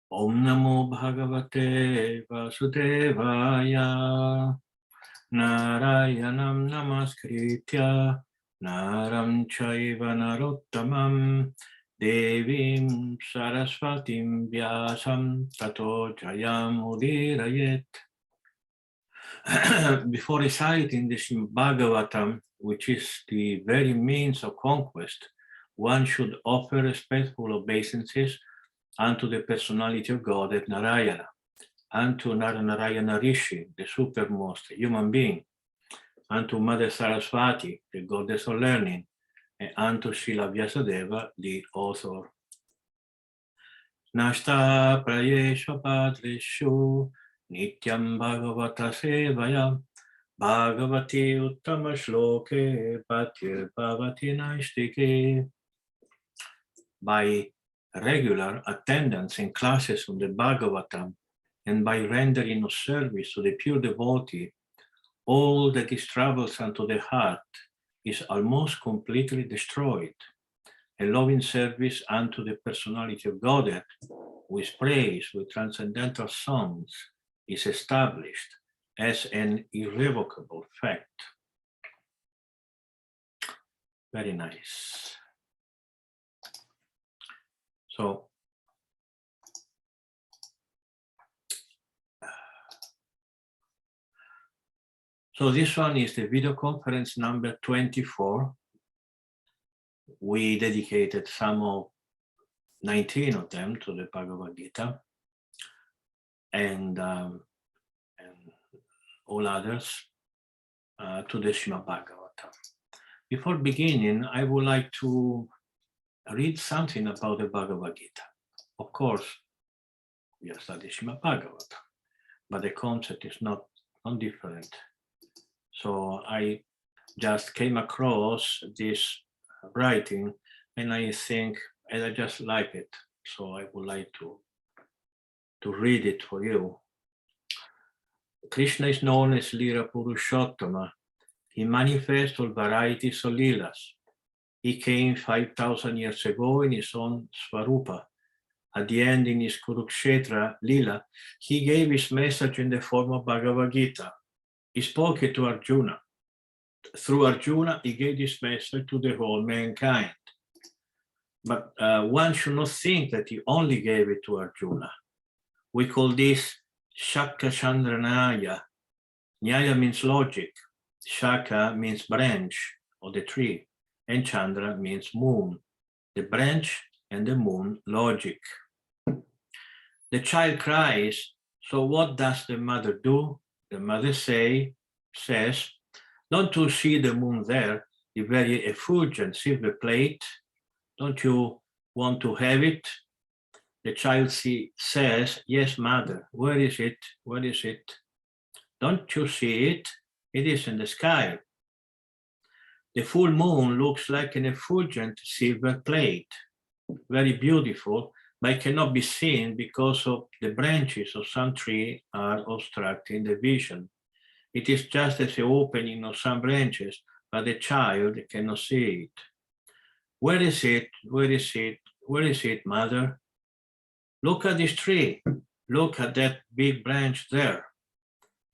Om Namo Bhagavate Vasudevaya. Narayanam Namaskritya Naram Chaiva Narottamam Devim Saraswatim Vyasam Tato Jayam Udirayet. Before reciting the Srimad-Bhagavatam, which is the very means of conquest, one should offer respectful obeisances unto the personality of God at Narayana, unto Narayana Rishi, the supermost human being, unto Mother Saraswati, the goddess of learning, and unto Srila Vyasadeva, the author. Nashta prayesha padreshu nityam bhagavata sevaya bhagavati uttama shloke patir bhavati naistike. By regular attendance in classes on the Bhagavatam and by rendering of service to the pure devotee, all that is troubles unto the heart is almost completely destroyed. A loving service unto the personality of Godhead, with praise, with transcendental songs, is established as an irrevocable fact. Very nice. So this one is the video conference number 24. We dedicated some of 19 of them to the Bhagavad Gita and all others to the Srimad-Bhagavatam. Before beginning, I would like to read something about the Bhagavad Gita. Of course, we are studying Srimad-Bhagavatam, but the concept is not different. So I just came across this writing and I think, and I just like it. So I would like to read it for you. Krishna is known as Lila Purushottama. He manifests all varieties of Leelas. He came 5,000 years ago in his own Svarupa. At the end, in his Kurukshetra Leela, he gave his message in the form of Bhagavad Gita. He spoke it to Arjuna. Through Arjuna, he gave this message to the whole mankind. But one should not think that he only gave it to Arjuna. We call this Shaka Chandra Nyaya. Nyaya means logic. Shaka means branch of the tree. And Chandra means moon. The branch and the moon, logic. The child cries, so what does the mother do? The mother says, don't you see the moon there, the very effulgent silver plate? Don't you want to have it? The child says, yes, mother, where is it? Where is it? Don't you see it? It is in the sky. The full moon looks like an effulgent silver plate, very beautiful, but cannot be seen because of the branches of some tree are obstructing the vision. It is just as the opening of some branches, but the child cannot see it. Where is it? Where is it? Where is it, mother? Look at this tree. Look at that big branch there.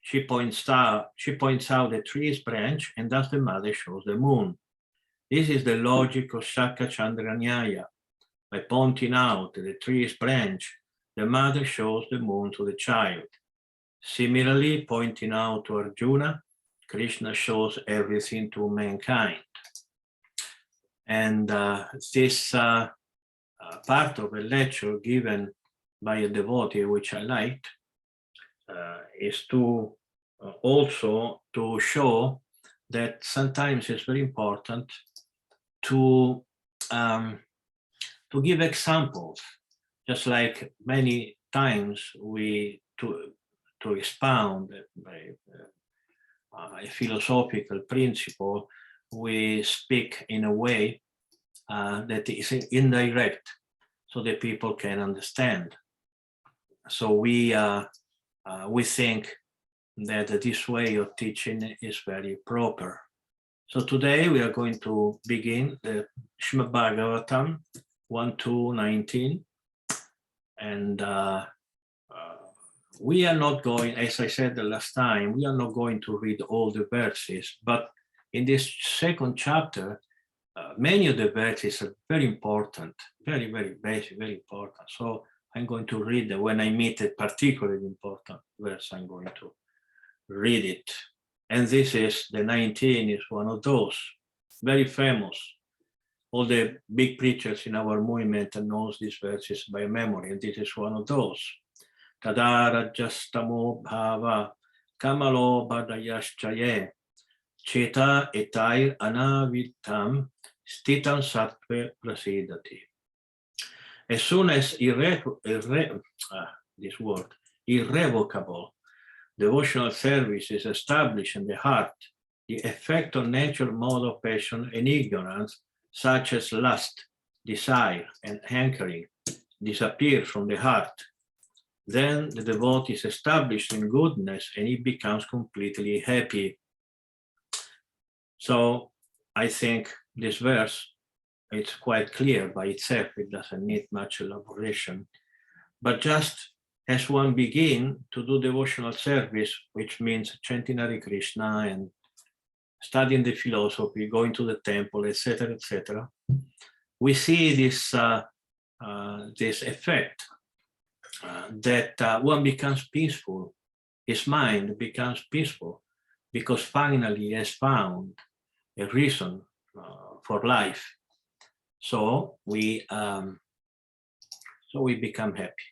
She points out the tree's branch, and thus the mother shows the moon. This is the logic of Shaka Chandra Nyaya. By pointing out the tree's branch, the mother shows the moon to the child. Similarly, pointing out to Arjuna, Krishna shows everything to mankind. And this part of a lecture given by a devotee, which I liked, is to also to show that sometimes it's very important to give examples, just like many times to expound a philosophical principle, we speak in a way that is indirect, so that people can understand. So we think that this way of teaching is very proper. So today we are going to begin the Srimad-Bhagavatam 1-19, And we are not going, as I said the last time, we are not going to read all the verses, but in this second chapter, many of the verses are very important, very, very basic, very important. So I'm going to read them. When I meet a particularly important verse, I'm going to read it. And this is, the 19 is one of those, very famous. All the big preachers in our movement knows these verses by memory, and this is one of those. Tadara Justamo Bhava Kamalo Badayaschaye Cheta Etair Anavitam Stitan Sattve Prasidati. As soon as irrevocable devotional service is established in the heart, the effect of natural mode of passion and ignorance, such as lust, desire, and hankering, disappear from the heart. Then the devotee is established in goodness and he becomes completely happy. So I think this verse, it's quite clear by itself. It doesn't need much elaboration. But just as one begins to do devotional service, which means chanting Hare Krishna and studying the philosophy, going to the temple, etc., we see this this effect that one becomes peaceful. His mind becomes peaceful because finally he has found a reason for life. So we become happy.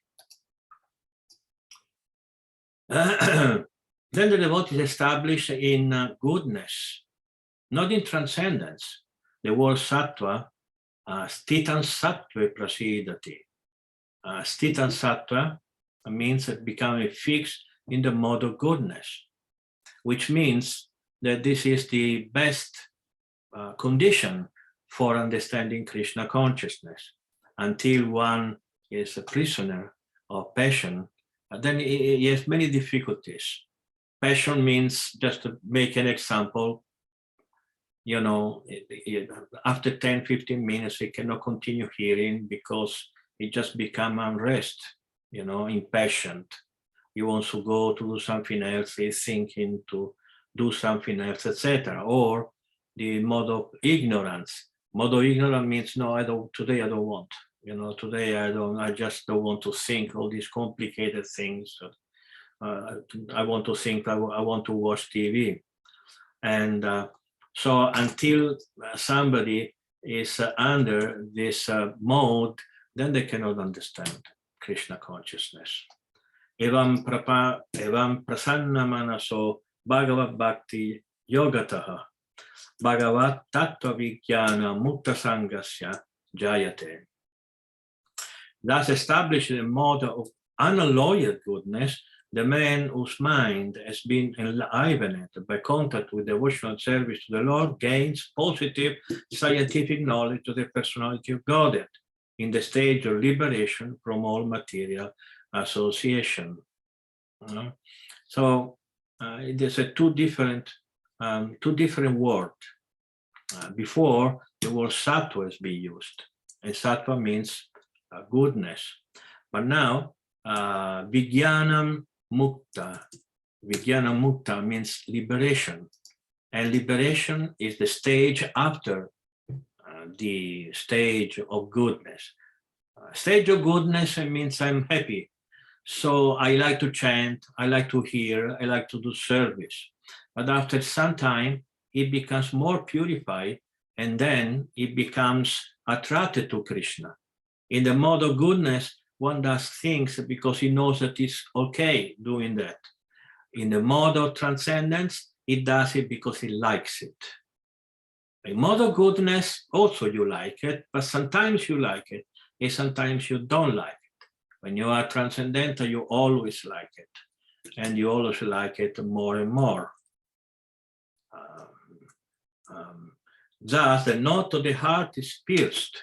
Then the devotee is established in goodness, not in transcendence. The word sattva, stitan sattve prasidati. Stitan sattva means becoming fixed in the mode of goodness, which means that this is the best condition for understanding Krishna consciousness. Until one is a prisoner of passion, then he has many difficulties. Passion means, just to make an example, you know, after 10, 15 minutes, he cannot continue hearing because it just becomes unrest, you know, impatient. He wants to go to do something else, he's thinking to do something else, etc. Or the mode of ignorance. Mode of ignorance means, no, today I don't want. You know, today I just don't want to think all these complicated things. I want to think, I want to watch TV. And so until somebody is under this mode, then they cannot understand Krishna consciousness. Evam prasanna manaso Bhagavad Bhakti Yogataha Bhagavat Tattva Vijnana Mutta Sangasya Jayate. Thus established a mode of unalloyed goodness, the man whose mind has been enlivened by contact with devotional service to the Lord gains positive scientific knowledge of the personality of Godhead in the stage of liberation from all material association. So there's a two different words. Before, the word sattva has been used, and sattva means goodness. But now, vijnanam mukta. Vijnanam mukta means liberation. And liberation is the stage after the stage of goodness. Stage of goodness means I'm happy. So I like to chant, I like to hear, I like to do service. But after some time, it becomes more purified, and then it becomes attracted to Krishna. In the mode of goodness, one does things because he knows that it's okay doing that. In the mode of transcendence, he does it because he likes it. In mode of goodness, also you like it, but sometimes you like it, and sometimes you don't like it. When you are transcendental, you always like it, and you always like it more and more. Thus, the knot of the heart is pierced,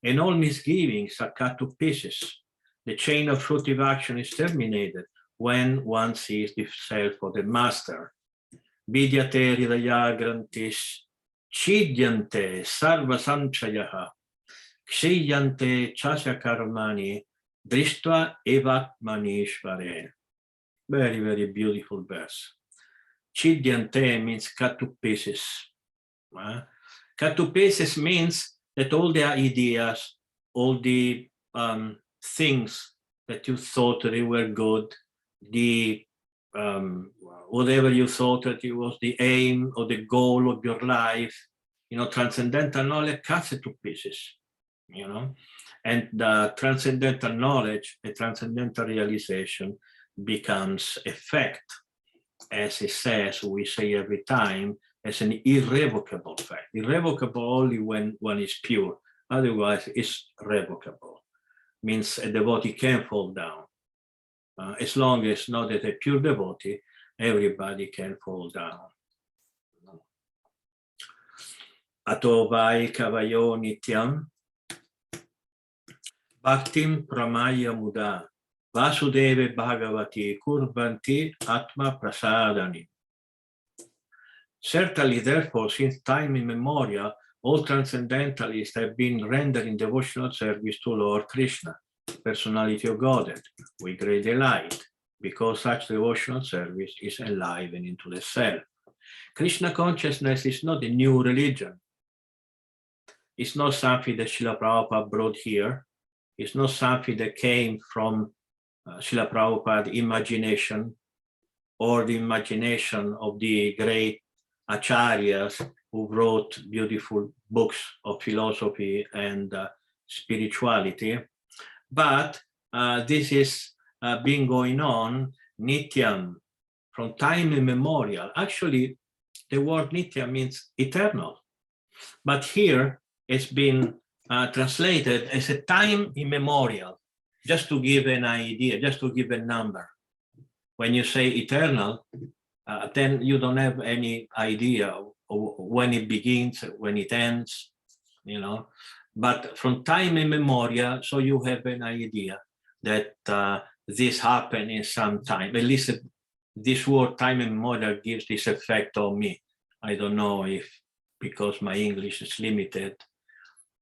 and all misgivings are cut to pieces. The chain of fruitive action is terminated when one sees the self of the master. Vidyate hridaya grantis chidyante sarva sanchayaha Kshiyante chasya karmani drishtva evatmanishvare. Very, very beautiful verse. Chidyante means cut to pieces. Cut to pieces means that all the ideas, all the things that you thought they were good, the whatever you thought that it was the aim or the goal of your life, transcendental knowledge cuts it to pieces, and the transcendental knowledge, the transcendental realization becomes effect, as it says, we say every time, as an irrevocable fact. Irrevocable only when one is pure, otherwise it's revocable. Means a devotee can fall down. As long as not that a pure devotee, everybody can fall down. Ato vai kavayo nityam bhaktim pramaya muda vasudeve bhagavati kurvanti atma prasadani. Certainly, therefore, since time immemorial, all transcendentalists have been rendering devotional service to Lord Krishna, personality of Godhead, with great delight, because such devotional service is enlivening to the self. Krishna consciousness is not a new religion. It's not something that Srila Prabhupada brought here. It's not something that came from Srila Prabhupada's imagination or the imagination of the great acharyas who wrote beautiful books of philosophy and spirituality. But this is been going on nityam, from time immemorial. Actually, the word nitya means eternal. But here it's been translated as a time immemorial, just to give an idea, just to give a number. When you say eternal, then you don't have any idea of when it begins, when it ends, But from time immemorial, so you have an idea that this happened in some time. At least this word time immemorial gives this effect on me. I don't know if because my English is limited,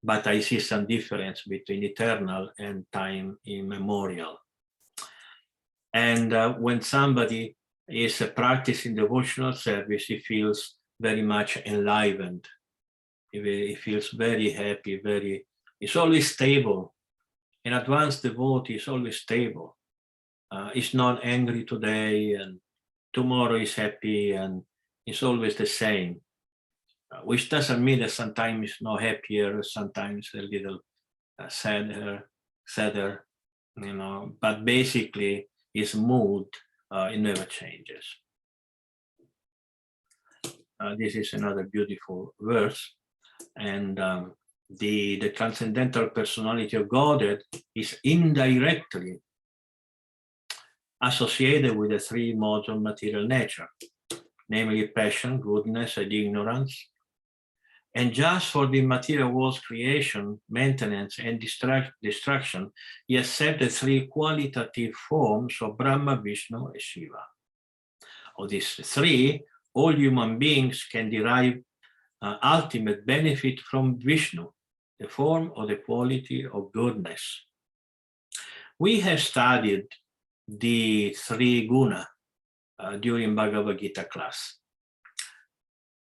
but I see some difference between eternal and time immemorial. And when somebody is practicing devotional service, he feels very much enlivened. He feels very happy, he's always stable. An advanced devotee is always stable. He's not angry today and tomorrow is happy, and it's always the same. Which doesn't mean that sometimes it's not happier, sometimes a little sadder, but basically his mood, it never changes. This is another beautiful verse, and the transcendental personality of Godhead is indirectly associated with the three modes of material nature, namely passion, goodness, and ignorance. And just for the material world's creation, maintenance, and destruction, he accepted three qualitative forms of Brahma, Vishnu, and Shiva. Of these three, all human beings can derive ultimate benefit from Vishnu, the form or the quality of goodness. We have studied the three guna during Bhagavad Gita class.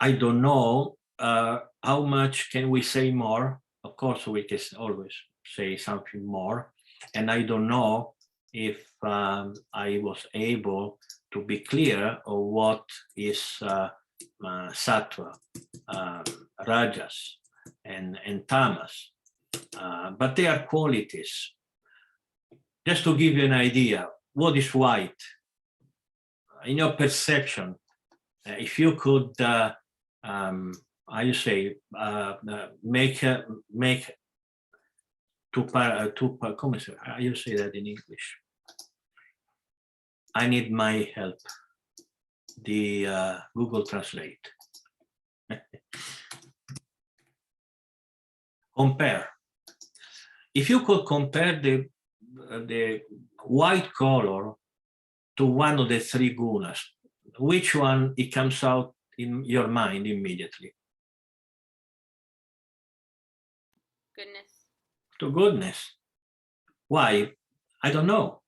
I don't know how much can we say more. Of course, we can always say something more. And I don't know if I was able to be clear of what is sattva, rajas, and tamas. But they are qualities. Just to give you an idea, what is white? In your perception, if you could, make come say, how you say that in English? I need my help. The Google Translate. Compare. If you could compare the white color to one of the three gunas, which one it comes out in your mind immediately? Goodness. to goodness. Why? I don't know.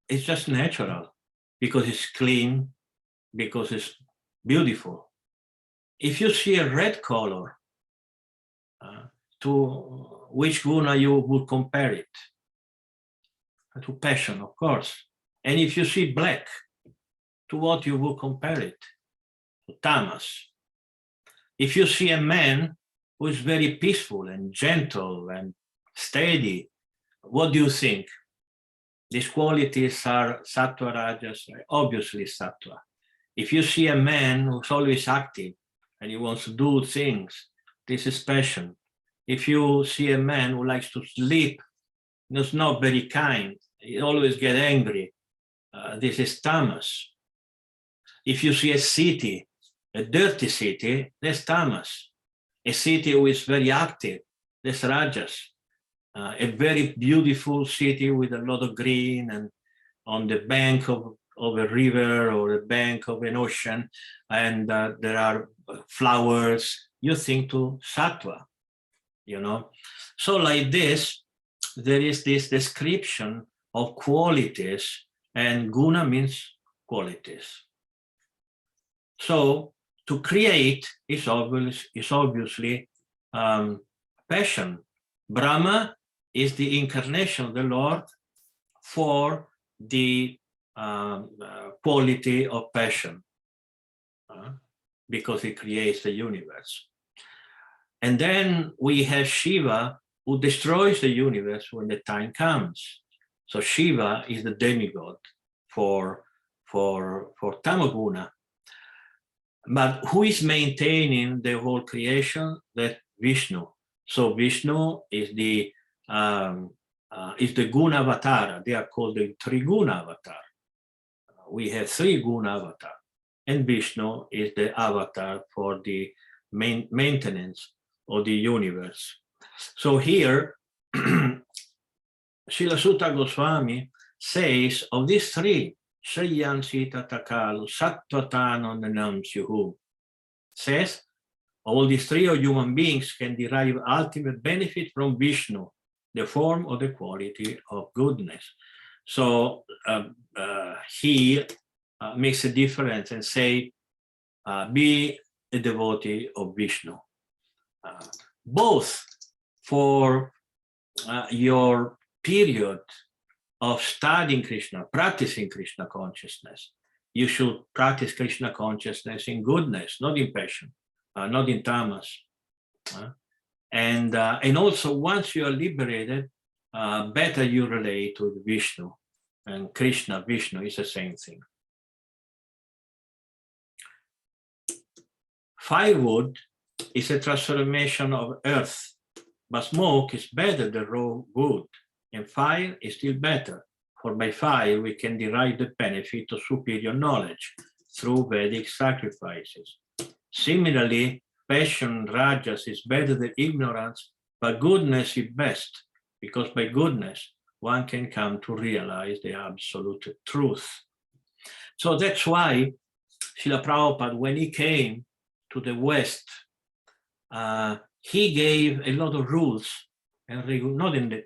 It's just natural, because it's clean, because it's beautiful. If you see a red color, to which guna you would compare it? To passion, of course. And if you see black, to what you would compare it? To tamas. If you see a man who is very peaceful and gentle and steady, what do you think? These qualities are sattva, rajas, obviously sattva. If you see a man who's always active and he wants to do things, this is passion. If you see a man who likes to sleep, he's not very kind, he always gets angry, this is tamas. If you see a city, a dirty city, that's tamas. A city who is very active, that's rajas. A very beautiful city with a lot of green and on the bank of a river or the bank of an ocean, and there are flowers, you think to sattva, you know. So like this, there is this description of qualities, and guna means qualities. So to create is obviously passion. Brahma is the incarnation of the Lord for the quality of passion, because it creates the universe. And then we have Shiva, who destroys the universe when the time comes. So Shiva is the demigod for Tamaguna. But who is maintaining the whole creation? That Vishnu. So Vishnu is the guna avatar. They are called the Triguna avatar. We have 3 guna avatar, and Vishnu is the avatar for the maintenance of the universe. So here, Srila Sutta Goswami says of these 3, Shriyan Sita Takalu Sattvatano Nanam Syuhu, says all these 3 of human beings can derive ultimate benefit from Vishnu, the form or the quality of goodness. So he makes a difference and say, be a devotee of Vishnu. Both for your period of studying Krishna, practicing Krishna consciousness, you should practice Krishna consciousness in goodness, not in passion, not in tamas. And also once you are liberated, better you relate with Vishnu. And Krishna, Vishnu is the same thing. Firewood is a transformation of earth, but smoke is better than raw wood, and fire is still better, for by fire we can derive the benefit of superior knowledge through Vedic sacrifices. Similarly, passion, rajas, is better than ignorance, but goodness is best, because by goodness one can come to realize the absolute truth. So that's why Srila Prabhupada, when he came to the West, he gave a lot of rules, and not in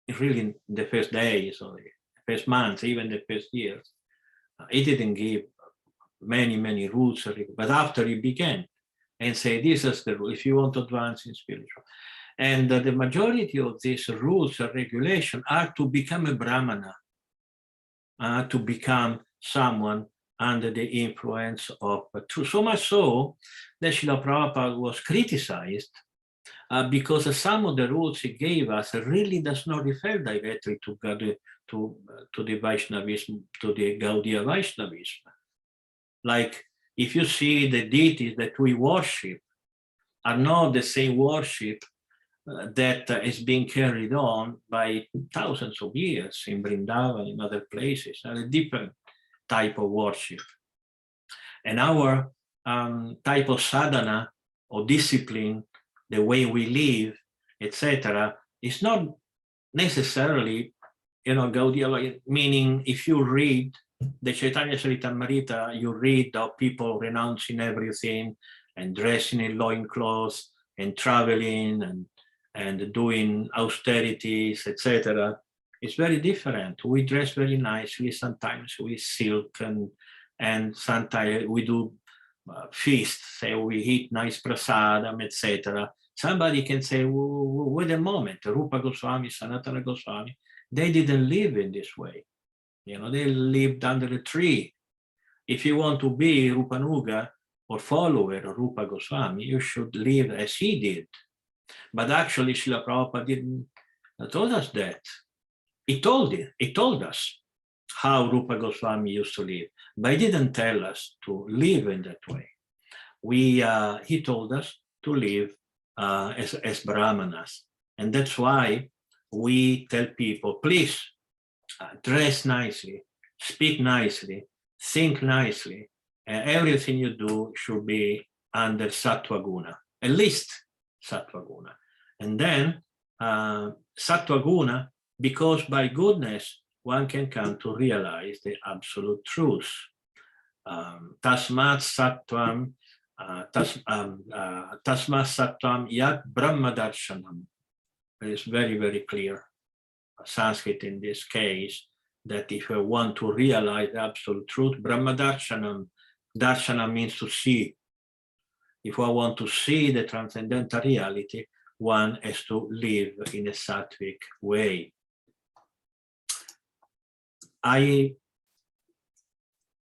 the first days or the first months, even the first years. He didn't give many rules, but after he began and say, this is the rule if you want to advance in spiritual. And the majority of these rules and regulations are to become a Brahmana, to become someone under the influence of truth. So much so that Srila Prabhupada was criticized because some of the rules he gave us really does not refer directly to the Vaishnavism, to the Gaudiya Vaishnavism. Like if you see the deities that we worship are not the same worship that is being carried on by thousands of years in Vrindavan, in other places, are a different type of worship. And our type of sadhana or discipline, the way we live, etc., is not necessarily, Gaudiya, meaning if you read the Chaitanya Charitamrita, you read of people renouncing everything and dressing in loincloths and traveling and and doing austerities, etc. It's very different. We dress very nicely, sometimes with silk, and sometimes we do feasts, say we eat nice prasadam, etc. Somebody can say, wait a moment, Rupa Goswami, Sanatana Goswami, they didn't live in this way. They lived under a tree. If you want to be Rupanuga or follower of Rupa Goswami, you should live as he did. But actually, Srila Prabhupada didn't told us that. He told us how Rupa Goswami used to live, but he didn't tell us to live in that way. He told us to live as Brahmanas. And that's why we tell people, please dress nicely, speak nicely, think nicely, and everything you do should be under Sattva Guna, at least Sattva Guna. And then Sattva Guna, because by goodness, one can come to realize the absolute truth. Tasmat Sattvam Yat Brahma Darshanam. It's very, very clear, Sanskrit in this case, that if you want to realize the absolute truth, Brahma Darshanam, Darshana means to see. If one want to see the transcendental reality, one has to live in a sattvic way. I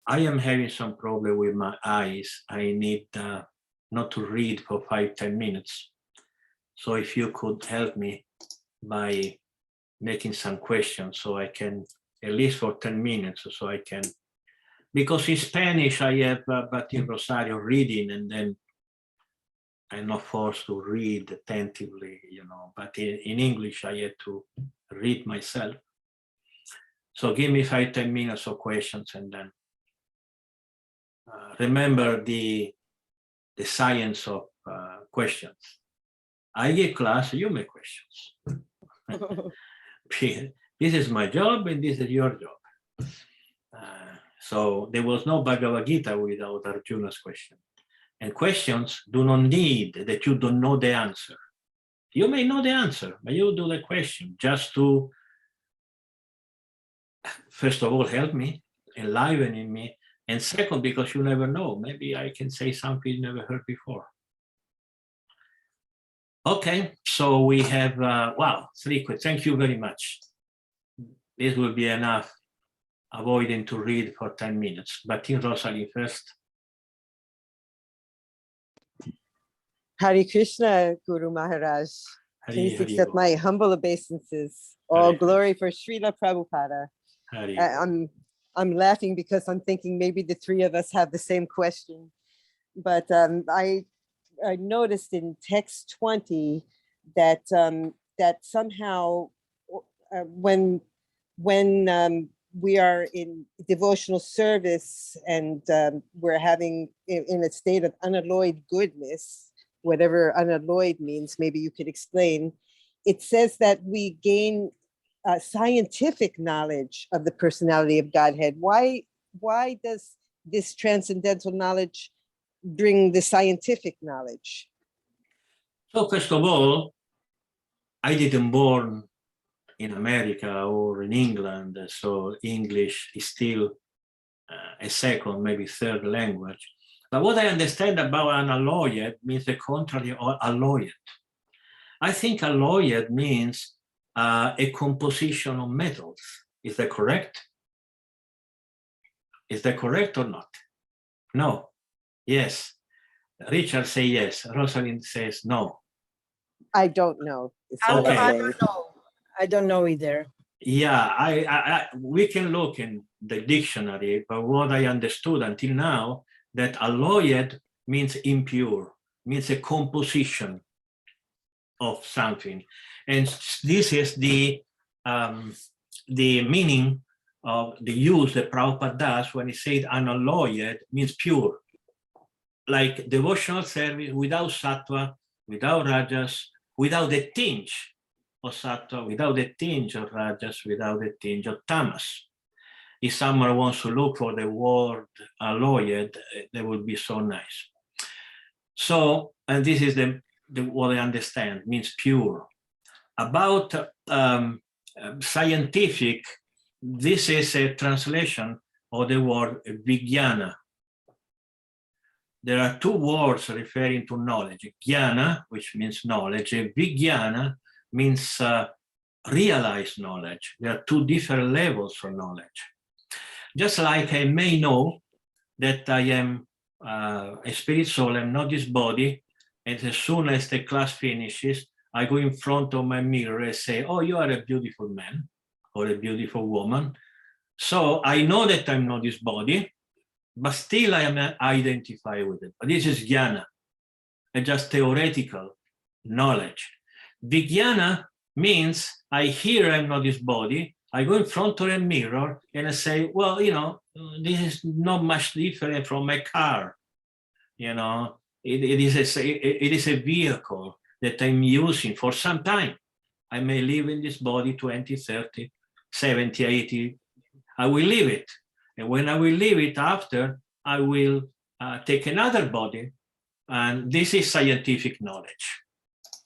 am having some problem with my eyes. I need not to read for 5-10 minutes. So if you could help me by making some questions, so I can, at least for 10 minutes, so I can, because in Spanish I have Bhakti Rosario reading, and then I'm not forced to read attentively, but in English I had to read myself. So give me 5-10 minutes of questions, and then remember the science of questions. I give class, you make questions. This is my job, and this is your job. So there was no Bhagavad Gita without Arjuna's question. And questions do not need that you don't know the answer. You may know the answer, but you do the question just to, first of all, help me, enliven me, and second, because you never know. Maybe I can say something you never heard before. Okay, so we have, 3 questions. Thank you very much. This will be enough, avoiding to read for 10 minutes. But in Rosalie first. Hare Krishna, Guru Maharaj. Please accept my humble obeisances. All glory for Srila Prabhupada. I'm laughing because I'm thinking maybe the 3 of us have the same question. But I noticed in text 20 that that somehow when we are in devotional service and we're having in a state of unalloyed goodness, whatever unalloyed means, maybe you could explain. It says that we gain scientific knowledge of the personality of Godhead. Why does this transcendental knowledge bring the scientific knowledge? So first of all, I didn't born in America or in England, so English is still a second, maybe third language. But what I understand about unalloyed means the contrary of alloyed. I think alloyed means a composition of metals. Is that correct? Is that correct or not? No. Yes. Richard says yes. Rosalind says no. I don't know. Okay. I don't know. I don't know either. Yeah, we can look in the dictionary, but what I understood until now, that alloyed means impure, means a composition of something. And this is the meaning of the use that Prabhupada does when he said unalloyed means pure. Like devotional service without sattva, without rajas, without a tinge of sattva, without a tinge of rajas, without a tinge of tamas. If someone wants to look for the word alloyed, that would be so nice. So, and this is the what I understand, means pure. About scientific, this is a translation of the word vijnana. There are two words referring to knowledge. Jnana, which means knowledge, and vijnana means realized knowledge. There are two different levels of knowledge. Just like I may know that I am a spirit soul, I'm not this body, and as soon as the class finishes, I go in front of my mirror and say, oh, you are a beautiful man or a beautiful woman. So I know that I'm not this body, but still I am identified with it. But this is jnana, and just theoretical knowledge. Vijnana means I hear I'm not this body, I go in front of a mirror and I say, well, you know, this is not much different from my car. You know, it is a vehicle that I'm using for some time. I may live in this body 20, 30, 70, 80. I will leave it. And when I will leave it after, I will take another body. And this is scientific knowledge.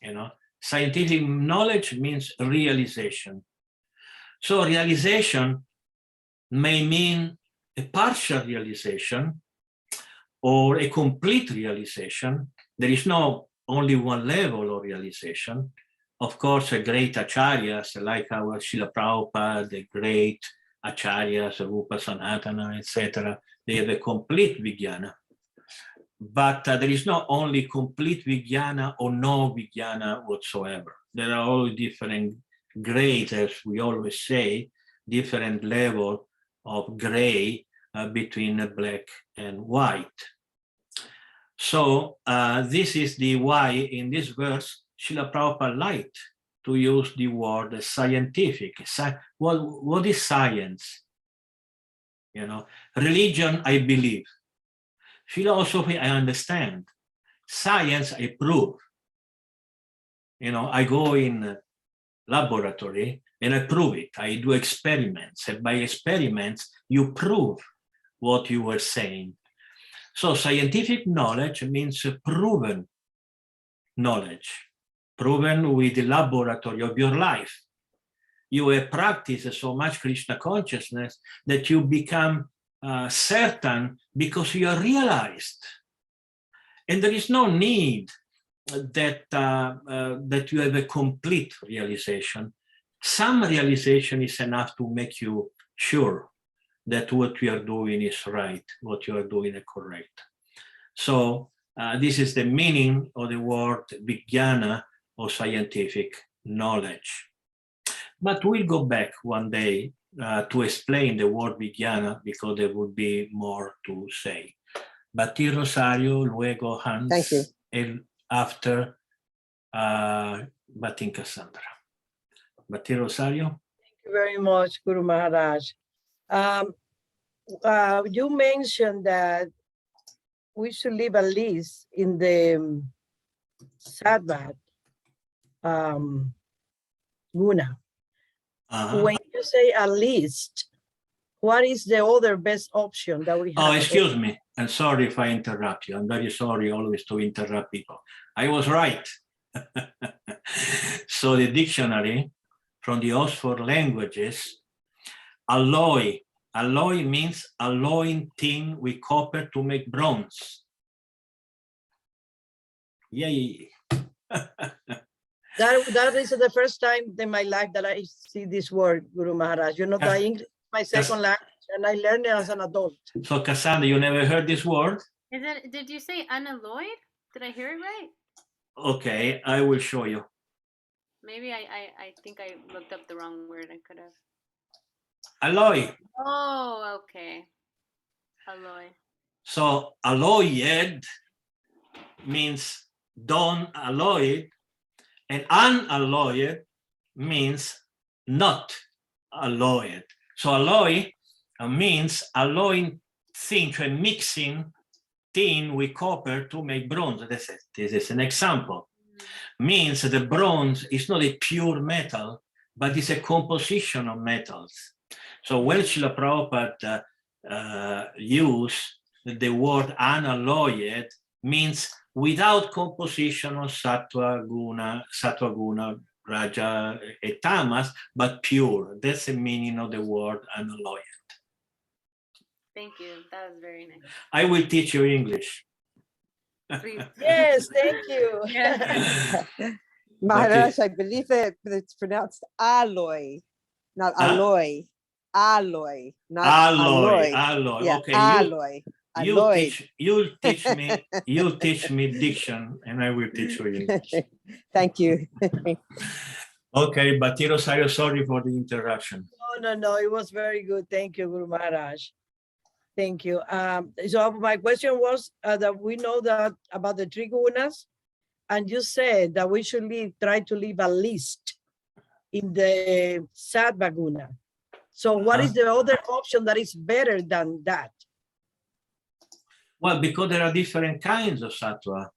You know, scientific knowledge means realization. So realization may mean a partial realization or a complete realization. There is no only one level of realization. Of course, great acharyas like our Srila Prabhupada, the great acharyas, Rupa Sanatana, etc., they have a complete vijnana. But there is not only complete vijnana or no vijnana whatsoever. There are all different grades, as we always say, different level of gray between black and white. So this is the why in this verse, Srila Prabhupada liked to use the word scientific. What is science? You know, religion, I believe. Philosophy, I understand. Science, I prove. You know, I go in laboratory and I prove it. I do experiments, and by experiments, you prove what you were saying. So scientific knowledge means proven knowledge, proven with the laboratory of your life. You have practiced so much Krishna consciousness that you become certain because you are realized. And there is no need that, that you have a complete realization. Some realization is enough to make you sure that what you are doing is right, what you are doing is correct. So this is the meaning of the word vijnana, or scientific knowledge. But we'll go back one day to explain the word vijnana, because there would be more to say. Bhatti Rosario, luego Hans. Thank you. And after Bhatti Cassandra. Bhatti Rosario. Thank you very much, Guru Maharaj. You mentioned that we should leave a list in the Sattva guna. When you say a list, what is the other best option that we have? Oh, excuse me. I'm sorry if I interrupt you. I'm very sorry always to interrupt people. I was right. So the dictionary from the Oxford Languages, alloy. Alloy means alloying tin with copper to make bronze. Yay. That is the first time in my life that I see this word, Guru Maharaj. You know, the English is my second language, and I learned it as an adult. So, Cassandra, you never heard this word? Did you say unalloyed? Did I hear it right? Okay, I will show you. Maybe I think I looked up the wrong word. I could have. Alloy. Oh, okay. Alloy. So alloyed means don't alloy it, and unalloyed means not alloyed. So alloy means alloying things, mixing tin with copper to make bronze. This is an example. Means the bronze is not a pure metal, but it's a composition of metals. So when Srila Prabhupada used the word unalloyed, means without composition of sattva, guna, raja, and tamas, but pure. That's the meaning of the word unalloyed. Thank you. That was very nice. I will teach you English. Please. Yes, thank you. Yes. Maharaj, I believe that it's pronounced alloy, not alloy. Alloy, not alloy. Alloy. Yeah, Okay, alloy. you'll teach me diction, and I will teach you English. Thank you. Okay, Bhakti Rosario, sorry for the interruption. No, it was very good. Thank you, Guru Maharaj. Thank you. So my question was that we know that about the three gunas, and you said that we should try to live at least in the sattva guna. So what is the other option that is better than that? Well, because there are different kinds of sattva.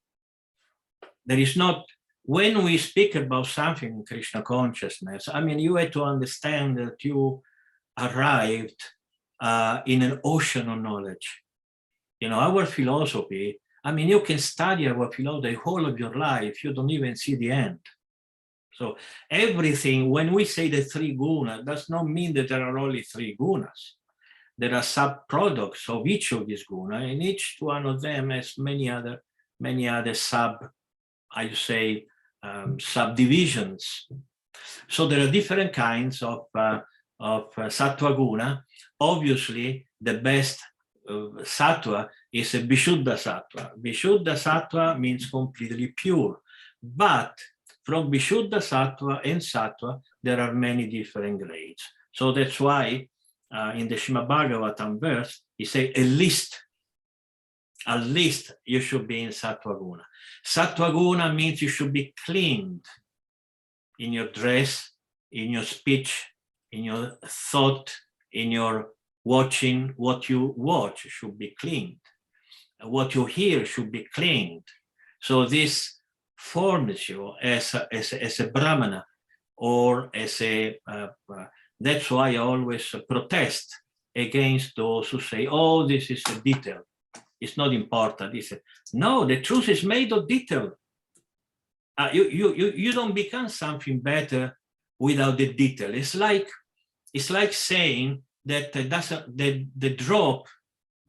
There is not, when we speak about something in Krishna consciousness, I mean, you have to understand that you arrived in an ocean of knowledge. You know, our philosophy, I mean, you can study our philosophy the whole of your life, you don't even see the end. So everything, when we say the three gunas, does not mean that there are only three gunas. There are sub-products of each of these gunas, and each one of them has many other subdivisions. So there are different kinds of sattva guna. Obviously, the best sattva is a Vishuddha sattva. Vishuddha sattva means completely pure. But from Vishuddha sattva and sattva, there are many different grades. So that's why in the Srimad-Bhagavatam verse, he says, at least you should be in sattva guna. Sattva guna means you should be cleaned in your dress, in your speech, in your thought, in your watching. What you watch should be cleaned. What you hear should be cleaned. So this forms you as a brahmana, or as a, that's why I always protest against those who say, oh, this is a detail. It's not important. No, the truth is made of detail. You don't become something better without the detail. It's like saying that the drop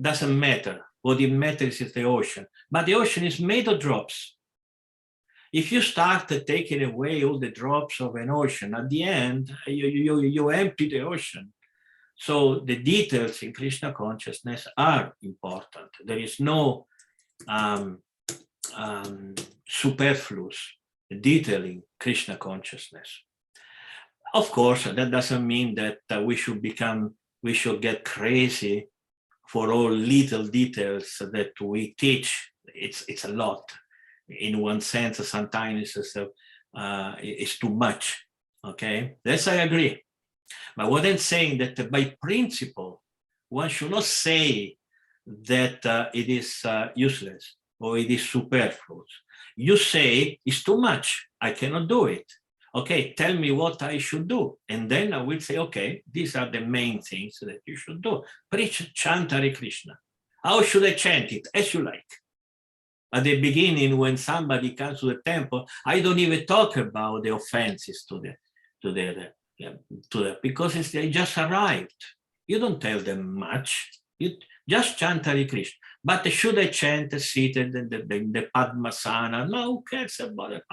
doesn't matter. What it matters is the ocean. But the ocean is made of drops. If you start taking away all the drops of an ocean, at the end, you empty the ocean. So the details in Krishna consciousness are important. There is no superfluous detailing Krishna consciousness. Of course, that doesn't mean that we should get crazy for all little details that we teach. It's a lot. In one sense, sometimes it's too much. Okay, this I agree. But what I'm saying that by principle, one should not say that it is useless or it is superfluous. You say it's too much, I cannot do it. Okay, tell me what I should do. And then I will say, okay, these are the main things that you should do. Preach, chant Hare Krishna. How should I chant it? As you like. At the beginning, when somebody comes to the temple, I don't even talk about the offenses because they just arrived. You don't tell them much. You just chant Hare Krishna. But should I chant seated in the Padmasana? No, who cares about it?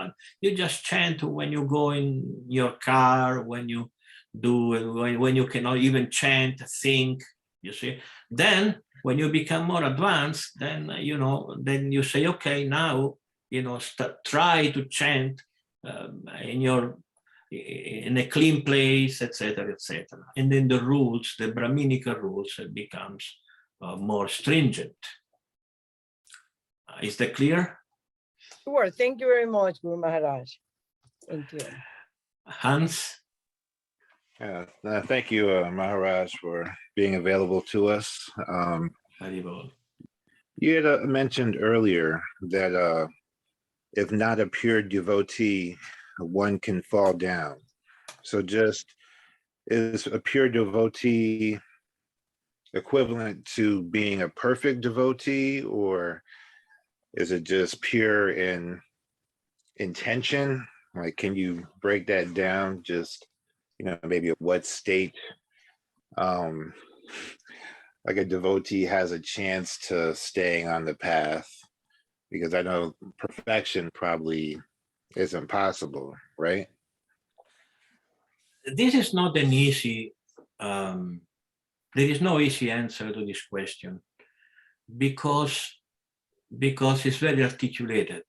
You just chant when you go in your car, when you cannot even chant, think, you see. Then when you become more advanced, then you say, okay, now try to chant in a clean place, etc., etc. And then the rules, the Brahminical rules, becomes more stringent. Is that clear? Sure. Thank you very much, Guru Maharaj. Thank you. Hans? Thank you, Maharaj, for being available to us. You had mentioned earlier that if not a pure devotee, one can fall down. So just, is a pure devotee equivalent to being a perfect devotee, or Is it just pure in intention? Like, can you break that down? Just, maybe what state like a devotee has a chance to staying on the path? Because I know perfection probably isn't possible, right? This is not an easy, there is no easy answer to this question because it's very articulated.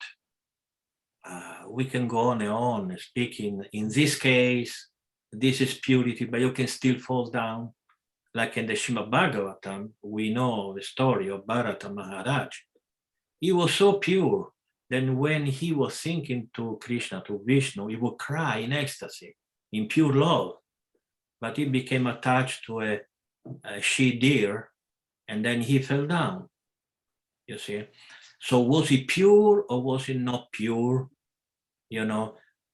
We can go on and on speaking. In this case, this is purity, but you can still fall down. Like in the Srimad-Bhagavatam, we know the story of Bharata Maharaj. He was so pure that when he was thinking to Krishna, to Vishnu, he would cry in ecstasy, in pure love. But he became attached to a she deer, and then he fell down, you see. So was he pure or was he not pure?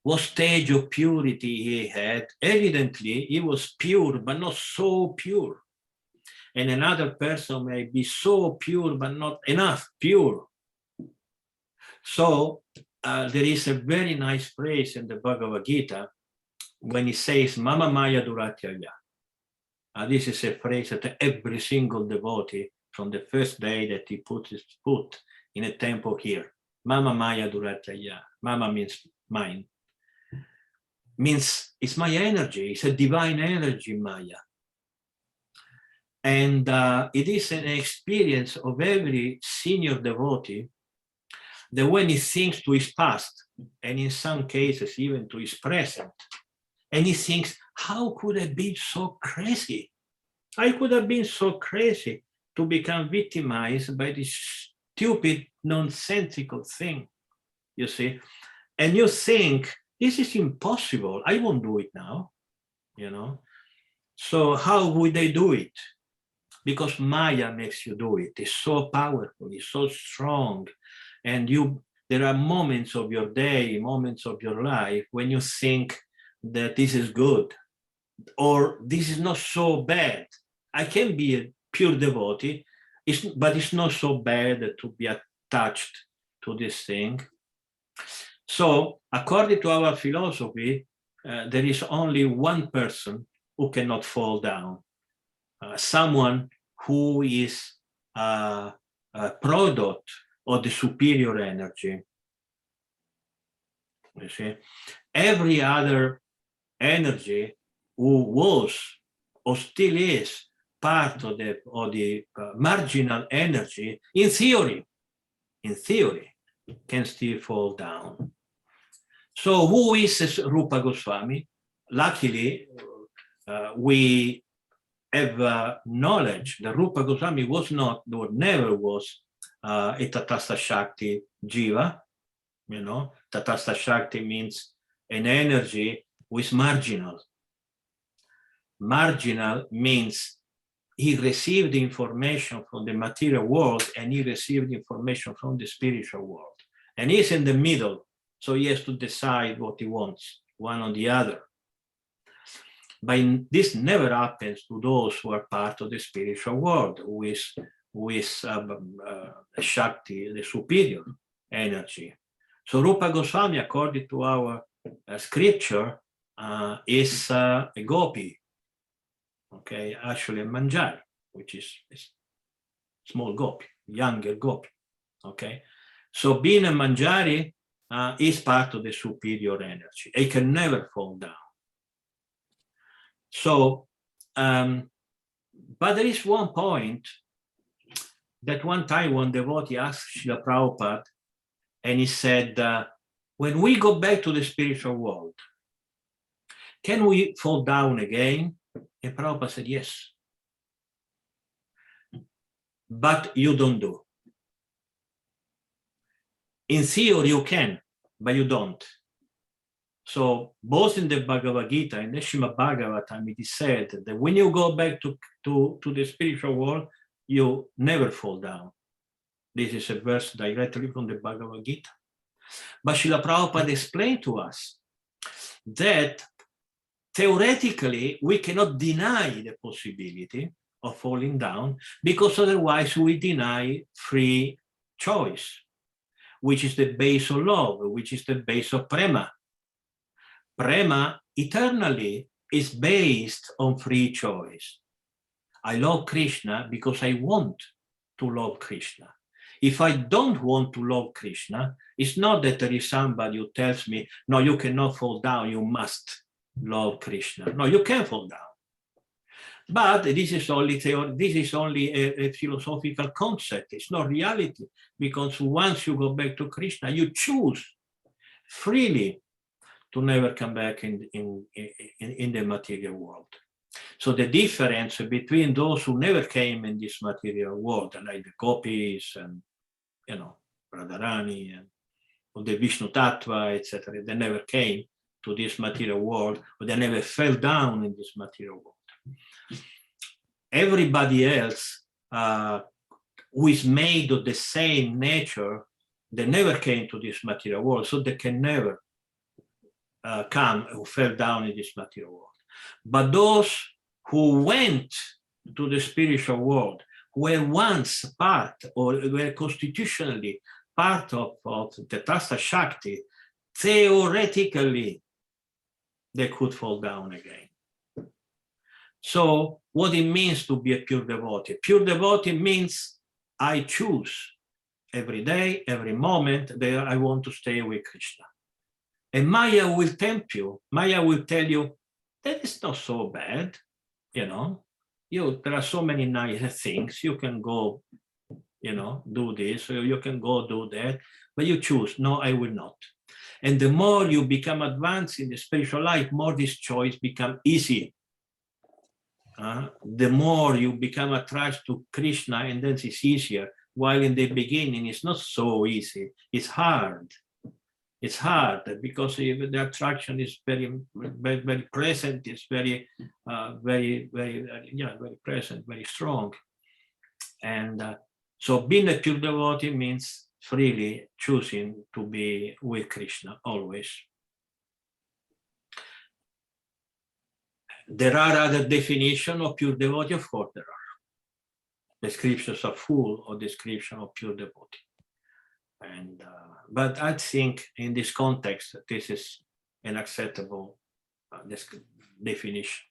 What stage of purity he had? Evidently, he was pure, but not so pure. And another person may be so pure, but not enough pure. So there is a very nice phrase in the Bhagavad Gita when he says, Mama Maya Duratyaya. This is a phrase that every single devotee from the first day that he put his foot in a temple here, Mama Maya Duratyaya. Mama means mine. Means it's my energy, it's a divine energy, Maya. And it is an experience of every senior devotee that when he thinks to his past, and in some cases even to his present, and he thinks, how could I be so crazy? I could have been so crazy to become victimized by this stupid, nonsensical thing, you see? And you think, this is impossible. I won't do it now, So how would they do it? Because Maya makes you do it. It's so powerful, it's so strong. And there are moments of your day, moments of your life when you think that this is good, or this is not so bad. I can be a pure devotee, but it's not so bad to be attached to this thing. So according to our philosophy, there is only one person who cannot fall down. Someone who is a product of the superior energy. You see, every other energy who was or still is part of the marginal energy, in theory, can still fall down. So who is Rupa Goswami? Luckily, we have knowledge that Rupa Goswami was not, or never was, a Tatastha Shakti Jiva. Tatastha Shakti means an energy which is marginal. Marginal means he received the information from the material world and he received information from the spiritual world. And he's in the middle, so he has to decide what he wants, one or the other. But this never happens to those who are part of the spiritual world, who is Shakti, the superior energy. So Rupa Goswami, according to our scripture, is a gopi, okay, actually a manjari, which is a small gopi, younger gopi, okay. So being a manjari is part of the superior energy. It can never fall down. So, but there is one point that one time one devotee asked Srila Prabhupada, and he said, when we go back to the spiritual world, can we fall down again? And Prabhupada said, yes. But you don't do. In theory, you can, but you don't. So both in the Bhagavad Gita and the Srimad-Bhagavatam, it is said that when you go back to the spiritual world, you never fall down. This is a verse directly from the Bhagavad Gita. But Srila Prabhupada explained to us that theoretically we cannot deny the possibility of falling down, because otherwise we deny free choice. which is the base of love, which is the base of prema. Prema eternally is based on free choice. I love Krishna because I want to love Krishna. If I don't want to love Krishna, it's not that there is somebody who tells me, no, you cannot fall down, you must love Krishna. No, you can fall down. But this is only theory, this is only a philosophical concept. It's not reality, because once you go back to Krishna, you choose freely to never come back in the material world. So the difference between those who never came in this material world, like the gopis and, you know, Radharani and or the Vishnu Tattva, etc., they never came to this material world, or they never fell down in this material world. Everybody else who is made of the same nature, they never came to this material world, so they can never come or fell down in this material world. But those who went to the spiritual world, who were once part or were constitutionally part of the Tassa Shakti, theoretically, they could fall down again. So what it means to be a pure devotee? Pure devotee means I choose every day, every moment that I want to stay with Krishna. And Maya will tempt you. Maya will tell you, that is not so bad, you know. There are so many nice things. You can go, you know, do this, or you can go do that, but you choose, no, I will not. And the more you become advanced in the spiritual life, more this choice becomes easy. The more you become attached to Krishna, and then it's easier. While in the beginning, it's not so easy. It's hard. It's hard because the attraction is very, very, very present. It's very, very present, very strong. And so being a pure devotee means freely choosing to be with Krishna always. There are other definitions of pure devotee, of course there are. Descriptions are full of description of pure devotee. And but I think in this context, this is an acceptable definition.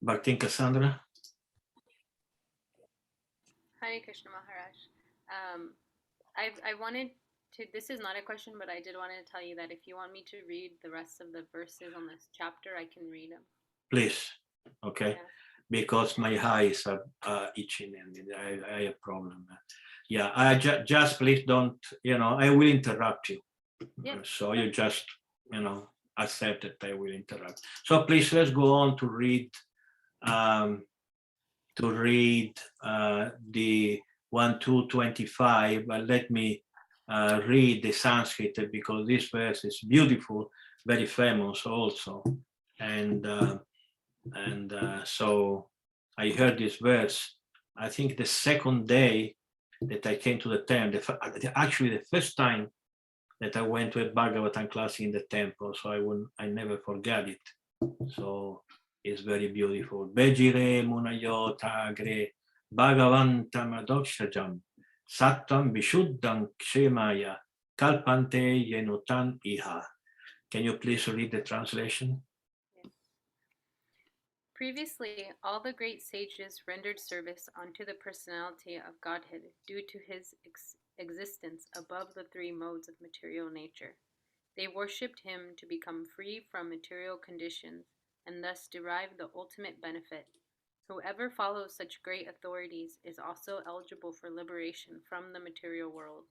Bhakti Cassandra? Hare Krishna Maharaj. I wanted to, this is not a question, but I did want to tell you that if you want me to read the rest of the verses on this chapter, I can read them. Please, okay? Yeah. Because my eyes are itching and I have a problem. Yeah, I just please don't, you know, I will interrupt you. Yeah. So you just, you know, accept that I will interrupt. So please, let's go on to read the 1-2-25, but let me read the Sanskrit because this verse is beautiful, very famous also. And so I heard this verse, I think the second day that I came to the temple, actually the first time that I went to a Bhagavatam class in the temple, so I never forget it. So it's very beautiful. Bejire munayota agre Bhagavantam adokshajam sattam vishuddham kshemaya kalpante yenutan iha. Can you please read the translation? Previously, all the great sages rendered service unto the personality of Godhead due to his existence above the three modes of material nature. They worshipped him to become free from material conditions and thus derive the ultimate benefit. Whoever follows such great authorities is also eligible for liberation from the material world.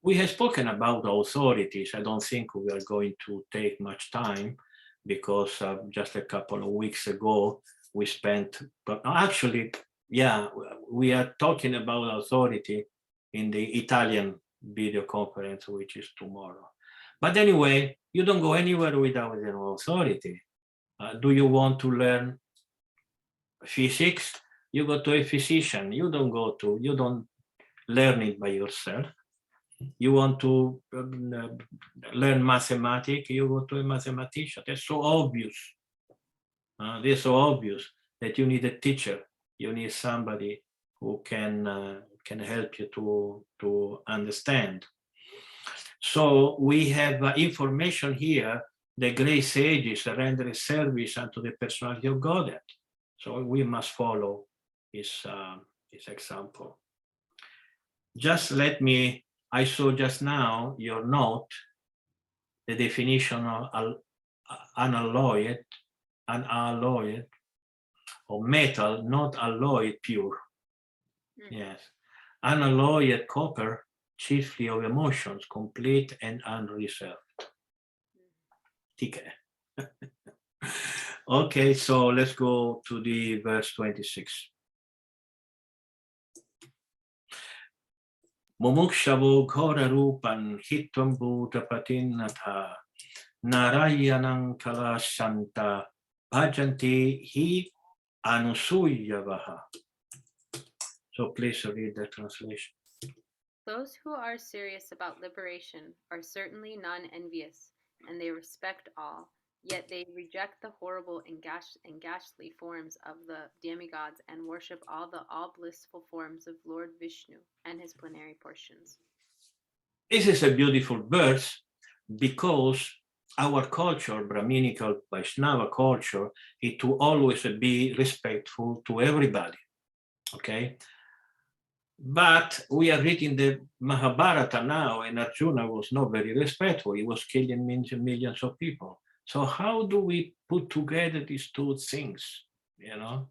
We have spoken about the authorities. I don't think we are going to take much time because just a couple of weeks ago we spent, but actually, yeah, we are talking about authority in the Italian video conference, which is tomorrow. But anyway, you don't go anywhere without an authority. Do you want to learn physics? You go to a physician. You don't learn it by yourself. You want to learn mathematics, you go to a mathematician. That's so obvious. They're so obvious that you need a teacher. You need somebody who can can help you to understand. So we have information here. The great sages render service unto the personality of Godhead. So we must follow his example. Just let me, I saw just now your note, the definition of unalloyed, or metal, not alloyed pure. Yes. Unalloyed copper, chiefly of emotions, complete and unreserved. Okay. Okay, so let's go to the verse 26. Mumukshavo ghora rupan hitvam bhuta patinnatha narayanam kalashanta bhajanti hi anusuyavaha. So please read the translation. Those who are serious about liberation are certainly non-envious, and they respect all, yet they reject the horrible and ghastly forms of the demigods and worship all the all-blissful forms of Lord Vishnu and his plenary portions. This is a beautiful verse because our culture, Brahminical Vaishnava culture, is to always be respectful to everybody, okay? But we are reading the Mahabharata now, and Arjuna was not very respectful. He was killing millions of people. So how do we put together these two things? You know,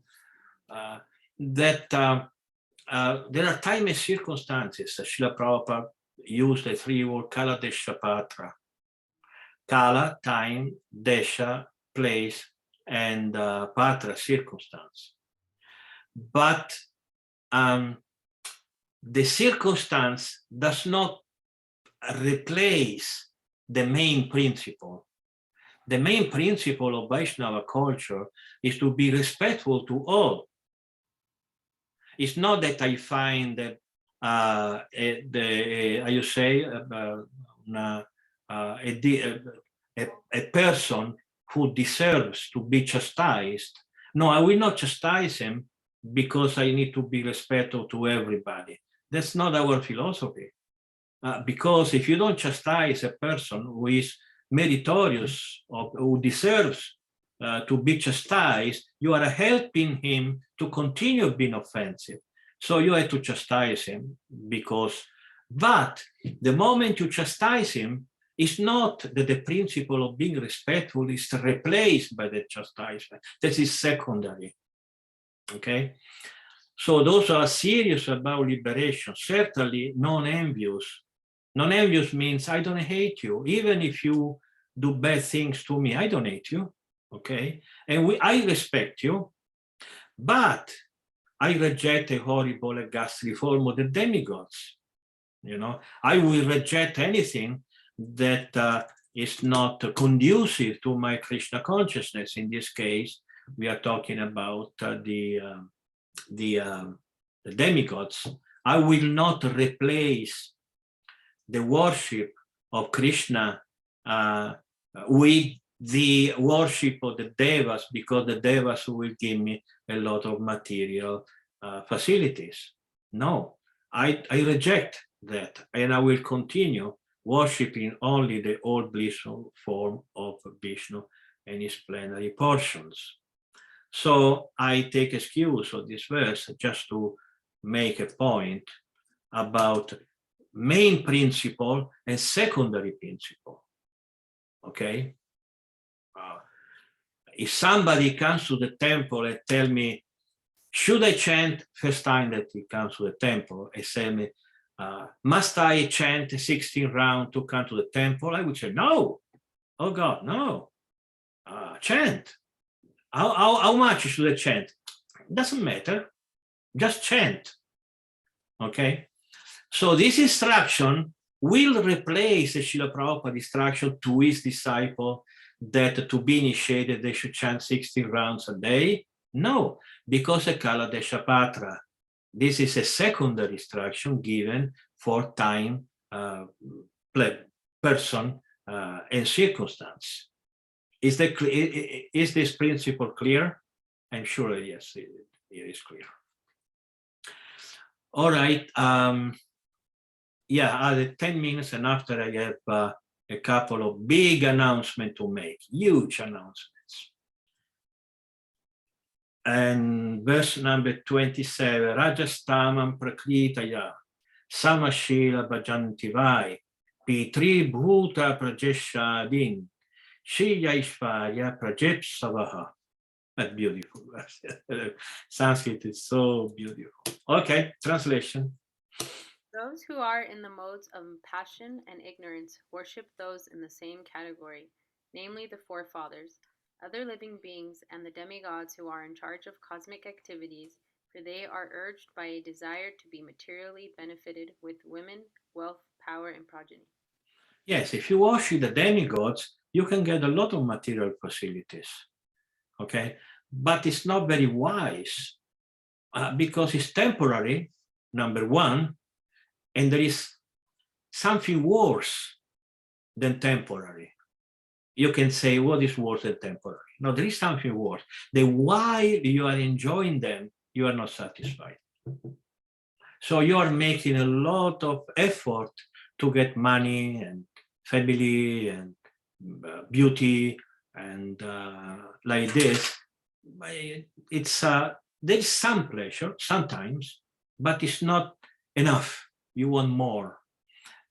there are time and circumstances. Srila Prabhupada used the three words Kala, Desha, Patra. Kala, time, Desha, place, and Patra, circumstance. But the circumstance does not replace the main principle. The main principle of Vaishnava culture is to be respectful to all. It's not that I find that a person who deserves to be chastised. No, I will not chastise him because I need to be respectful to everybody. That's not our philosophy. Because if you don't chastise a person who is meritorious or who deserves to be chastised, you are helping him to continue being offensive. So you have to chastise him but the moment you chastise him, it's not that the principle of being respectful is replaced by the chastisement. That is secondary, okay? So those who are serious about liberation, certainly non-envious. Non-envious means I don't hate you. Even if you do bad things to me, I don't hate you, okay? And I respect you, but I reject a horrible and ghastly form of the demigods. You know, I will reject anything that is not conducive to my Krishna consciousness. In this case, we are talking about the demigods. I will not replace the worship of Krishna with the worship of the devas, because the devas will give me a lot of material facilities. No, I reject that, and I will continue worshiping only the all blissful form of Vishnu and his plenary portions. So I take excuse of this verse just to make a point about main principle and secondary principle, okay? If somebody comes to the temple and tell me, should I chant, first time that he comes to the temple, and say me, must I chant 16 rounds to come to the temple? I would say, no. Oh God, no. Chant. How much should I chant? It doesn't matter. Just chant. Okay? So this instruction will replace the Srila Prabhupada instruction to his disciple that to be initiated, they should chant 16 rounds a day. No, because a Kala Desha Patra. This is a secondary instruction given for time, person, and circumstance. Is this principle clear? I'm sure, yes, it is clear. All right. Yeah, the 10 minutes, and after I have a couple of big announcements to make, huge announcements. And verse number 27, Rajastamam Prakritaya, Samashila Bhajanti Vai, Pitri Bhuta Prajeshadin, Shriya Ishvarya Prajepsavaha. That's beautiful. Sanskrit is so beautiful. Okay, translation. Those who are in the modes of passion and ignorance worship those in the same category, namely the forefathers, other living beings, and the demigods who are in charge of cosmic activities, for they are urged by a desire to be materially benefited with women, wealth, power, and progeny. Yes, if you worship the demigods, you can get a lot of material facilities, okay? But it's not very wise because it's temporary, number one, and there is something worse than temporary. You can say, what is worse than temporary? No, there is something worse. Then while you are enjoying them, you are not satisfied. So you are making a lot of effort to get money and family and beauty and like this. It's there is some pleasure sometimes, but it's not enough. You want more.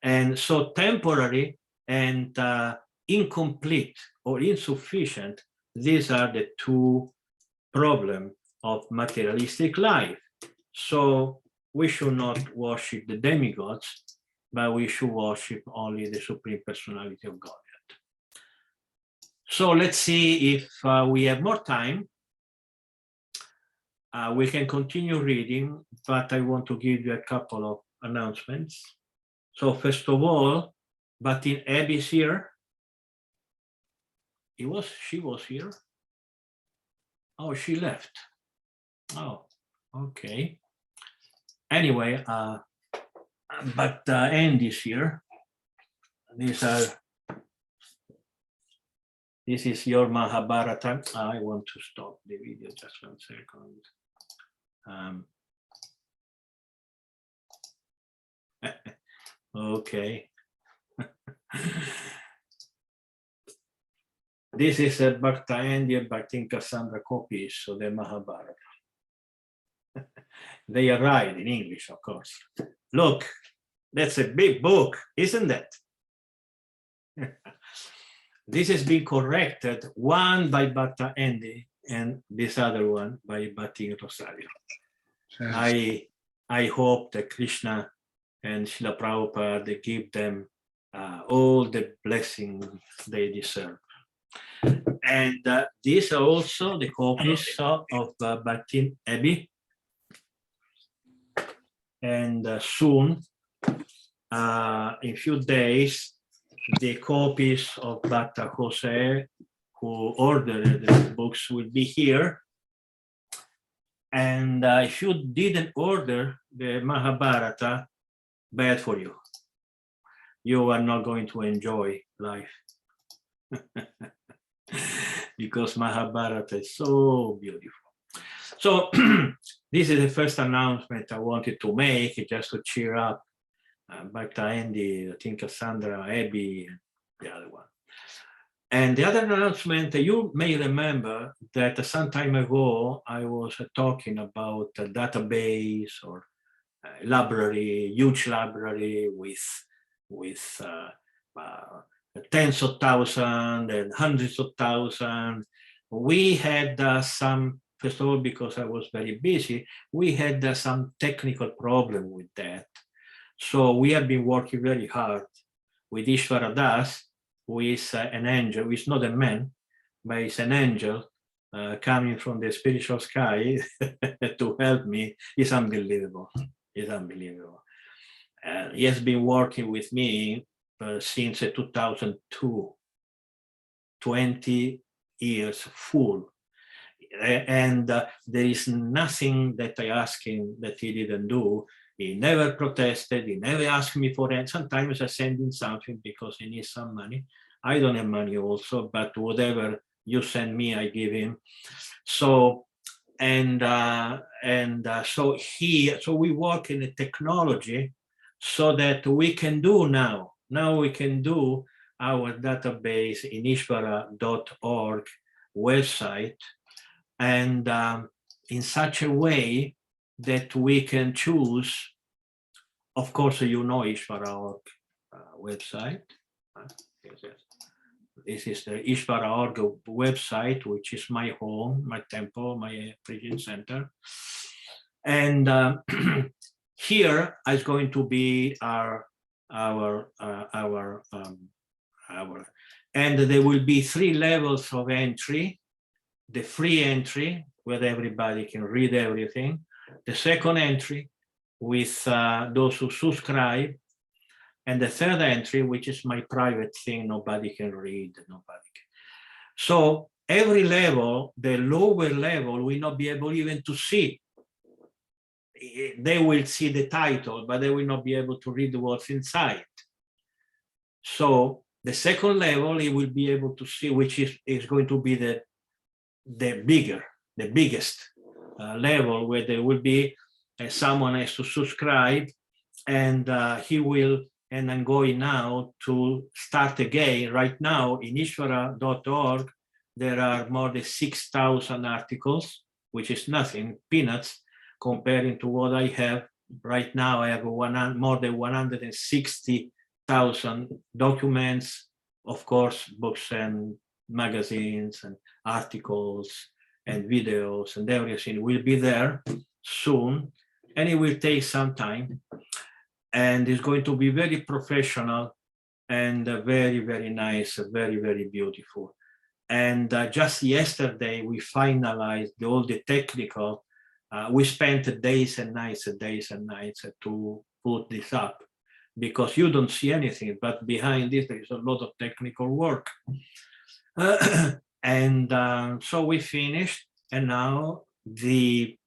And so temporary and incomplete or insufficient, these are the two problems of materialistic life. So we should not worship the demigods, but we should worship only the Supreme Personality of Godhead. So let's see if we have more time. We can continue reading, but I want to give you a couple of announcements. So first of all, Batin Abby is here. She was here. Oh, she left. Oh, okay. Anyway, but Andy's here. This is your Mahabharata. I want to stop the video just 1 second. Okay. This is a Bhakta Andy and Bhaktin Cassandra copies of the Mahabharata. They arrived in English, of course. Look, that's a big book, isn't it? This has been corrected, one by Bhakta Andy and this other one by Bhakti Rosario. I hope that Krishna and Srila Prabhupada, they give them all the blessings they deserve. And these are also the copies of Bhakti Abby. And soon, in a few days, the copies of Bhakta Jose, who ordered the books, will be here. And if you didn't order the Mahabharata, bad for you. You are not going to enjoy life. Because Mahabharata is so beautiful. So this is the first announcement I wanted to make, just to cheer up Bhakta Andy, I think Cassandra, Abby, and the other one. And the other announcement, you may remember that some time ago, I was talking about a database or a library, huge library with tens of thousands and hundreds of thousands. We had some, first of all, because I was very busy, we had some technical problem with that. So we have been working very hard with Ishvara Das, who is an angel, who is not a man, but is an angel coming from the spiritual sky to help me. It's unbelievable. It's unbelievable. He has been working with me since 2002, 20 years full. And there is nothing that I asked him that he didn't do. He never protested. He never asked me for it. Sometimes I send him something because he needs some money. I don't have money also, but whatever you send me, I give him. So So we work in the technology so that we can do now we can do our database in ishvara.org website, and in such a way that we can choose, of course, Ishvara.org website. This is the Ishvara.org website, which is my home, my temple, my preaching center. And here is going to be our and there will be 3 levels of entry: the free entry, where everybody can read everything; the second entry, with those who subscribe; and the third entry, which is my private thing, nobody can read, So every level, the lower level, will not be able even to see. They will see the title, but they will not be able to read what's inside. So the second level, he will be able to see, which is going to be the biggest level, where there will be someone has to subscribe, and he will. And I'm going now to start again. Right now in ishvara.org, there are more than 6,000 articles, which is nothing, peanuts, comparing to what I have. Right now, I have more than 160,000 documents, of course, books and magazines and articles and videos, and everything will be there soon. And it will take some time. And it's going to be very professional and very, very nice, very, very beautiful. And just yesterday, we finalized all the technical. We spent days and nights to put this up, because you don't see anything, but behind this, there is a lot of technical work. So we finished, and now the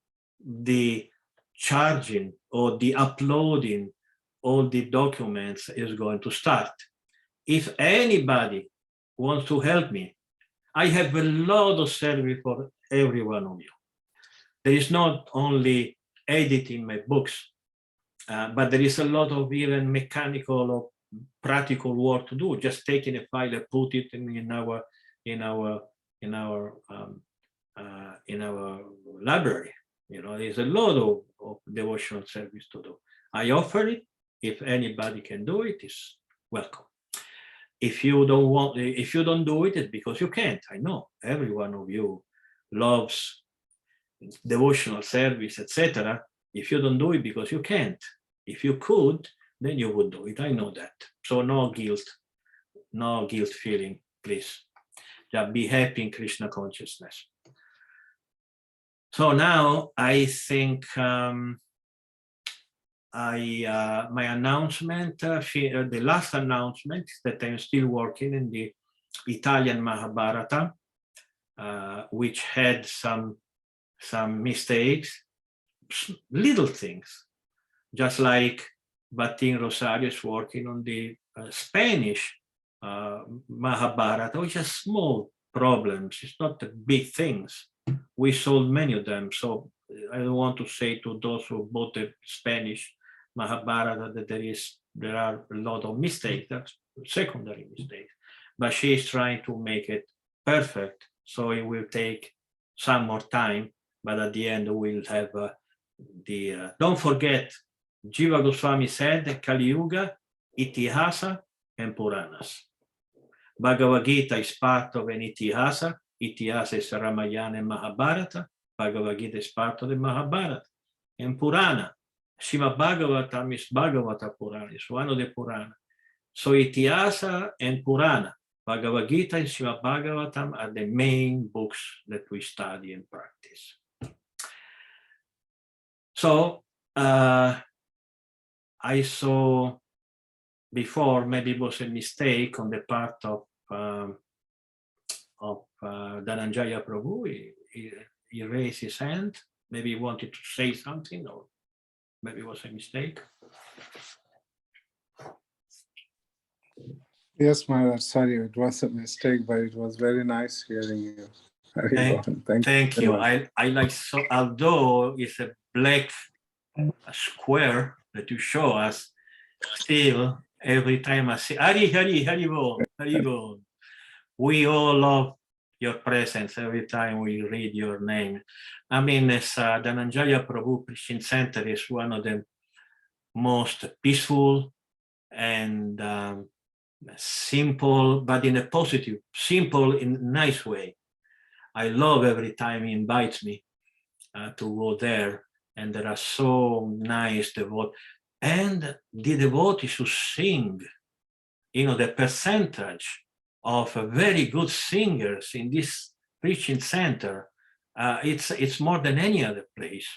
charging or the uploading all the documents is going to start. If anybody wants to help me, I have a lot of service for every one of you. There is not only editing my books, but there is a lot of even mechanical or practical work to do. Just taking a file and put it in our library. There's a lot of devotional service to do. I offer it. If anybody can do it, is welcome. If you don't do it, it's because you can't. I know every one of you loves devotional service, etc. If you don't do it because you can't, if you could, then you would do it. I know that. So no guilt feeling, please. Just be happy in Krishna consciousness. So now I think my announcement, the last announcement, is that I'm still working in the Italian Mahabharata, which had some mistakes, little things, just like Batin Rosario is working on the Spanish Mahabharata, which has small problems. It's not the big things. We sold many of them, so I don't want to say to those who bought the Spanish Mahabharata that there are a lot of mistakes, that's secondary mistakes, but she is trying to make it perfect, so it will take some more time, but at the end we'll have don't forget, Jiva Goswami said, Kali Yuga, Itihasa, and Puranas. Bhagavad Gita is part of an Itihasa. Itihasa is Ramayana and Mahabharata. Bhagavad Gita is part of the Mahabharata. And Purana, Srimad-Bhagavatam is Bhagavata Purana, it's one of the Purana. So Itihasa and Purana, Bhagavad Gita and Srimad-Bhagavatam are the main books that we study and practice. So I saw before, maybe it was a mistake on the part of Dhananjaya Prabhu. He raised his hand. Maybe he wanted to say something, or maybe it was a mistake. Yes, Maharaj, sorry, it was a mistake, but it was very nice hearing you. Thank you. I like, so although it's a black square that you show us, still every time I say Hari Bol. We all love your presence every time we read your name. I mean, as Dhananjaya Prabhu Christian Center is one of the most peaceful and simple, but in a positive, simple, in a nice way. I love every time he invites me to go there, and there are so nice devotees. And the devotees who sing, you know, the percentage of very good singers in this preaching center, it's more than any other place.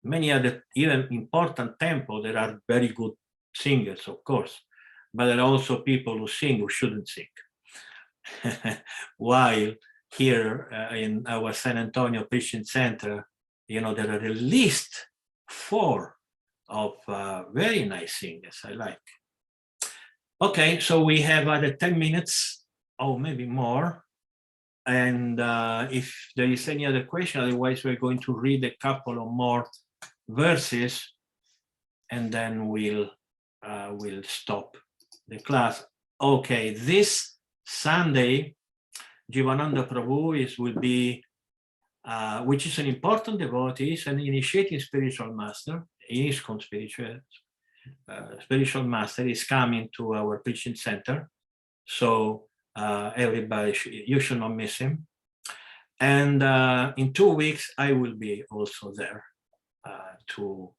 Many other, even important temples, there are very good singers, of course, but there are also people who sing who shouldn't sing. While here in our San Antonio Preaching Center, you know, there are at least 4 of very nice singers I like. Okay, so we have other 10 minutes, or maybe more. And if there is any other question, otherwise we're going to read a couple of more verses, and then we'll stop the class. Okay, this Sunday, Jivananda Prabhu will be, which is an important devotee, is an initiating spiritual master, ISKCON spiritual master, is coming to our preaching center. So everybody, you should not miss him. And in 2 weeks, I will be also there to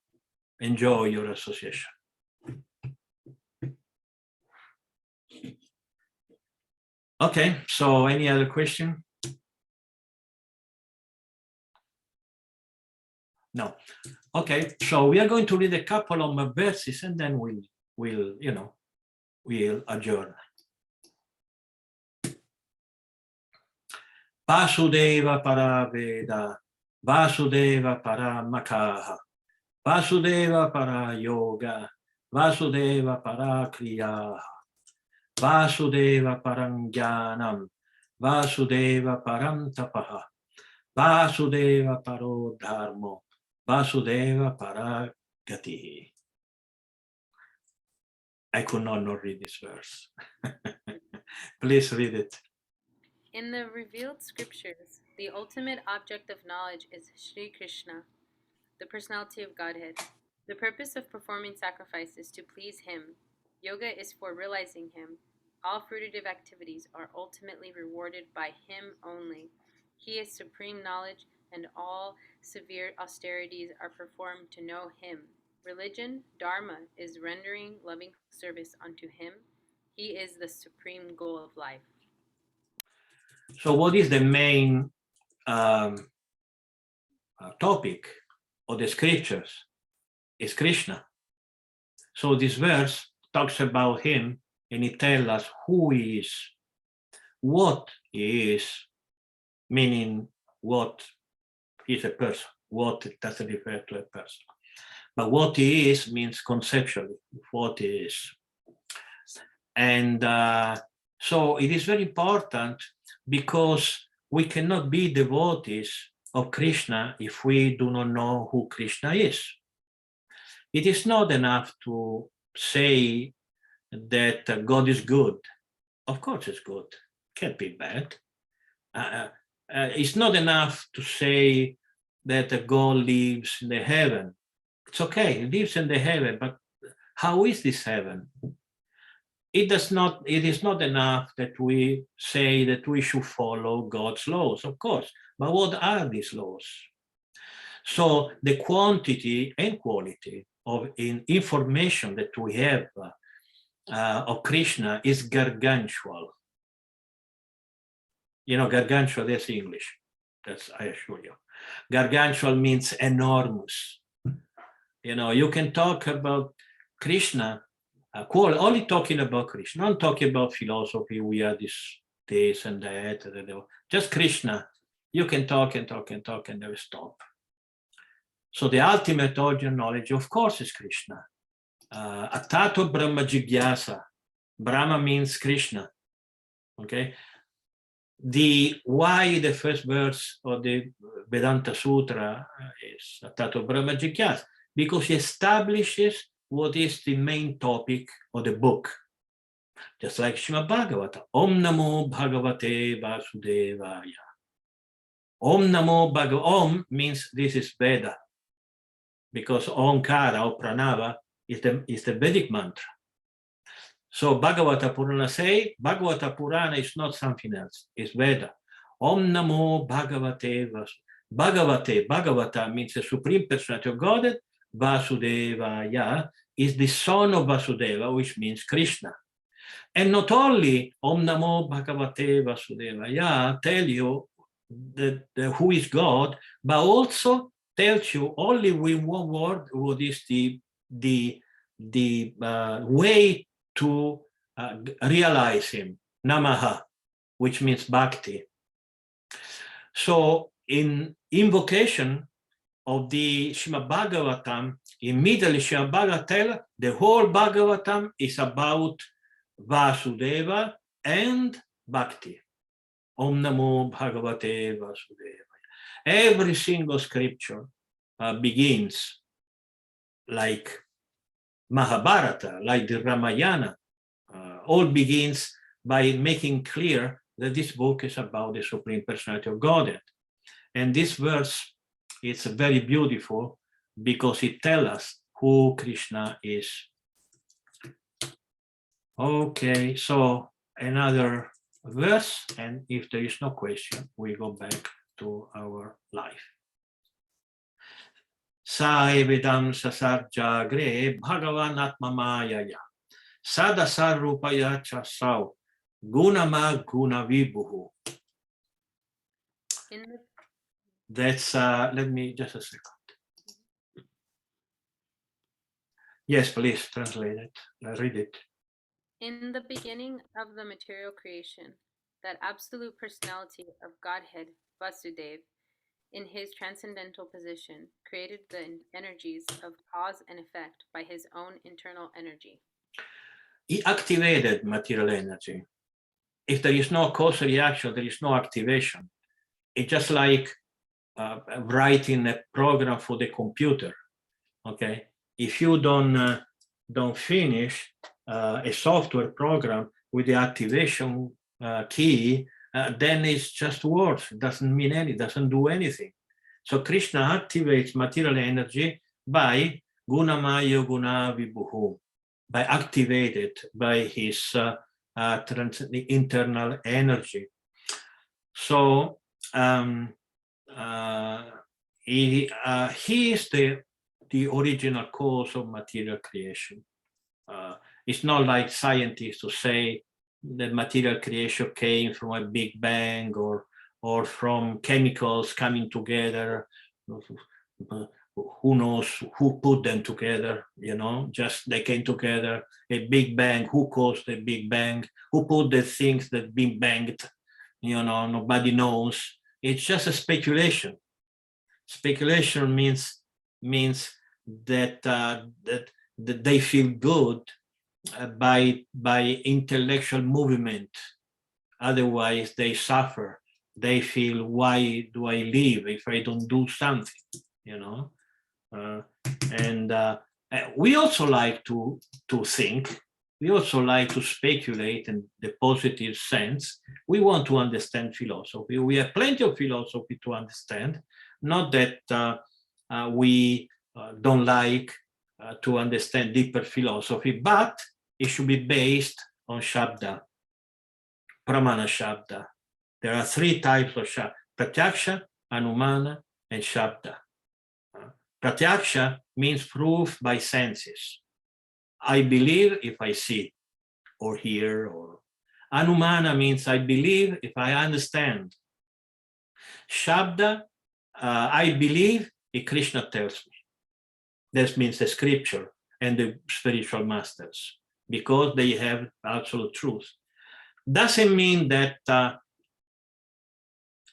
enjoy your association. Okay, so any other question? No. Okay, so we are going to read a couple of verses, and then we'll adjourn. Vasudeva para Veda, Vasudeva para Makaha, Vasudeva para Yoga, Vasudeva para Kriya, Vasudeva param Jnanam, Vasudeva param Tapaha, Vasudeva paro Dharmo, Vasudeva para Gati. I could not read this verse. Please read it. In the revealed scriptures, the ultimate object of knowledge is Sri Krishna, the personality of Godhead. The purpose of performing sacrifice is to please him. Yoga is for realizing him. All fruitive activities are ultimately rewarded by him only. He is supreme knowledge, and all severe austerities are performed to know him. Religion, dharma, is rendering loving service unto him. He is the supreme goal of life. So what is the main topic of the scriptures? Is Krishna. So this verse talks about him, and it tells us who he is, what he is, meaning what is a person. What doesn't refer to a person. But what he is means conceptually, what he is. And so it is very important, because we cannot be devotees of Krishna if we do not know who Krishna is. It is not enough to say that God is good. Of course it's good, can't be bad. It's not enough to say that God lives in the heaven. It's okay, he lives in the heaven, but how is this heaven? It is not enough that we say that we should follow God's laws, of course, but what are these laws? So the quantity and quality of information that we have of Krishna is gargantual. You know, gargantual, that's English, that's, I assure you. Gargantual means enormous. You know, you can talk about Krishna, only talking about Krishna, not talking about philosophy, we are this and that, just Krishna. You can talk and talk and talk and never stop. So the ultimate origin of knowledge, of course, is Krishna. Atato Brahma Jigyasa. Brahma means Krishna. Okay. why the first verse of the Vedanta Sutra is Tato Brahma Jigyasa, because he establishes what is the main topic of the book. Just like Srimad-Bhagavatam, Om Namo Bhagavate Vasudevaya. Om Namo Bhagavate, Om means this is Veda, because Omkara or Pranava is the Vedic mantra. So Bhagavata Purana say, Bhagavata Purana is not something else, it's Veda. Om Namo Bhagavate Vasudevaya. Bhagavata means the Supreme Personality of Godhead. Vasudevaya is the son of Vasudeva, which means Krishna. And not only Om Namo Bhagavate Vasudevaya tell you who is God, but also tells you only with one word what is the way to realize him, Namaha, which means bhakti. So in invocation of the Srimad-Bhagavatam, immediately Srimad-Bhagavatam tells the whole Bhagavatam is about Vasudeva and bhakti. Om Namo Bhagavate Vasudeva. Every single scripture begins like Mahabharata, like the Ramayana, all begins by making clear that this book is about the Supreme Personality of Godhead. And this verse is very beautiful because it tells us who Krishna is. Okay, so another verse, and if there is no question, we go back to our life. Sa evidam sasarjagre bhagavan atmamayaya sadasar rupaya chasau gunama guna vibhuhu. That's let me just a second. Yes, please translate it. Read it. In the beginning of the material creation, that absolute personality of Godhead, Vasudeva, in his transcendental position, created the energies of cause and effect by his own internal energy. He activated material energy. If there is no causal reaction, there is no activation. It's just like writing a program for the computer. Okay, if you don't finish a software program with the activation key, then it's just words. It doesn't mean anything, doesn't do anything. So Krishna activates material energy by gunamaya guna vibhuhu, by activated by his internal energy. So he is the original cause of material creation. It's not like scientists to say that material creation came from a big bang or from chemicals coming together. Who knows who put them together, just they came together, a big bang, who caused the big bang, who put the things that been banged, nobody knows. It's just a speculation. Speculation means that they feel good by intellectual movement. Otherwise, they suffer. They feel, why do I live if I don't do something? And we also like to think. We also like to speculate in the positive sense. We want to understand philosophy. We have plenty of philosophy to understand. Not that we don't like to understand deeper philosophy, but it should be based on Shabda, Pramana Shabda. There are three types of Shabda: Pratyaksha, Anumana, and Shabda. Pratyaksha means proof by senses. I believe if I see or hear, or Anumana means I believe if I understand. Shabda, I believe if Krishna tells me. That means the scripture and the spiritual masters, because they have absolute truth. Doesn't mean that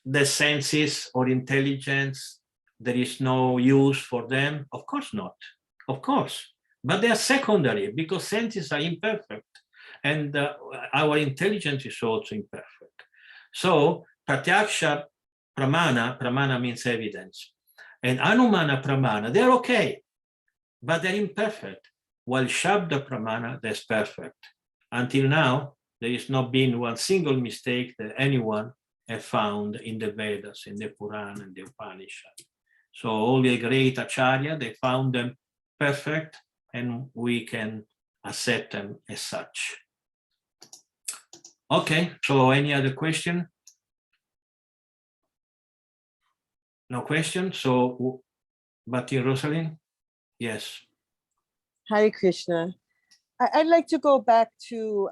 the senses or intelligence, there is no use for them. Of course not, of course. But they are secondary because senses are imperfect and our intelligence is also imperfect. So Pratyaksha Pramana, Pramana means evidence, and Anumana Pramana, they're okay, but they're imperfect. While Shabda Pramana, that's perfect. Until now, there has not been one single mistake that anyone has found in the Vedas, in the Purana, and the Upanishad. So all the great Acharya, they found them perfect, and we can accept them as such. Okay, so any other question? No question? So, Bhakti Rosalind? Yes. Hare Krishna. I'd like to go back to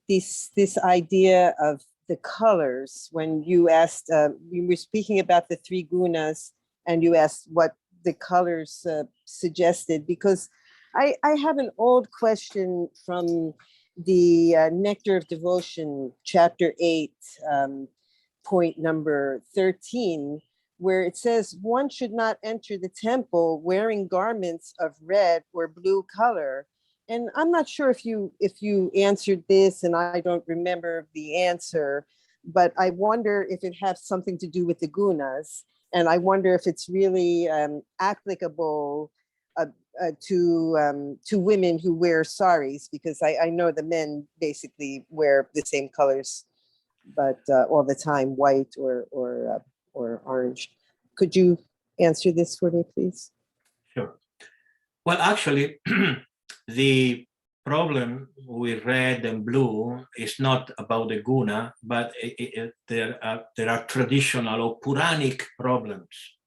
this idea of the colors. When you asked, you were speaking about the three gunas, and you asked what the colors suggested, because I have an old question from the Nectar of Devotion, chapter 8, point number 13, where it says one should not enter the temple wearing garments of red or blue color. And I'm not sure if you answered this, and I don't remember the answer, but I wonder if it has something to do with the gunas, and I wonder if it's really applicable to women who wear saris, because I know the men basically wear the same colors, but all the time, white or orange. Could you answer this for me, please? Sure. Well, actually, the problem with red and blue is not about the guna, but there are traditional or Puranic problems,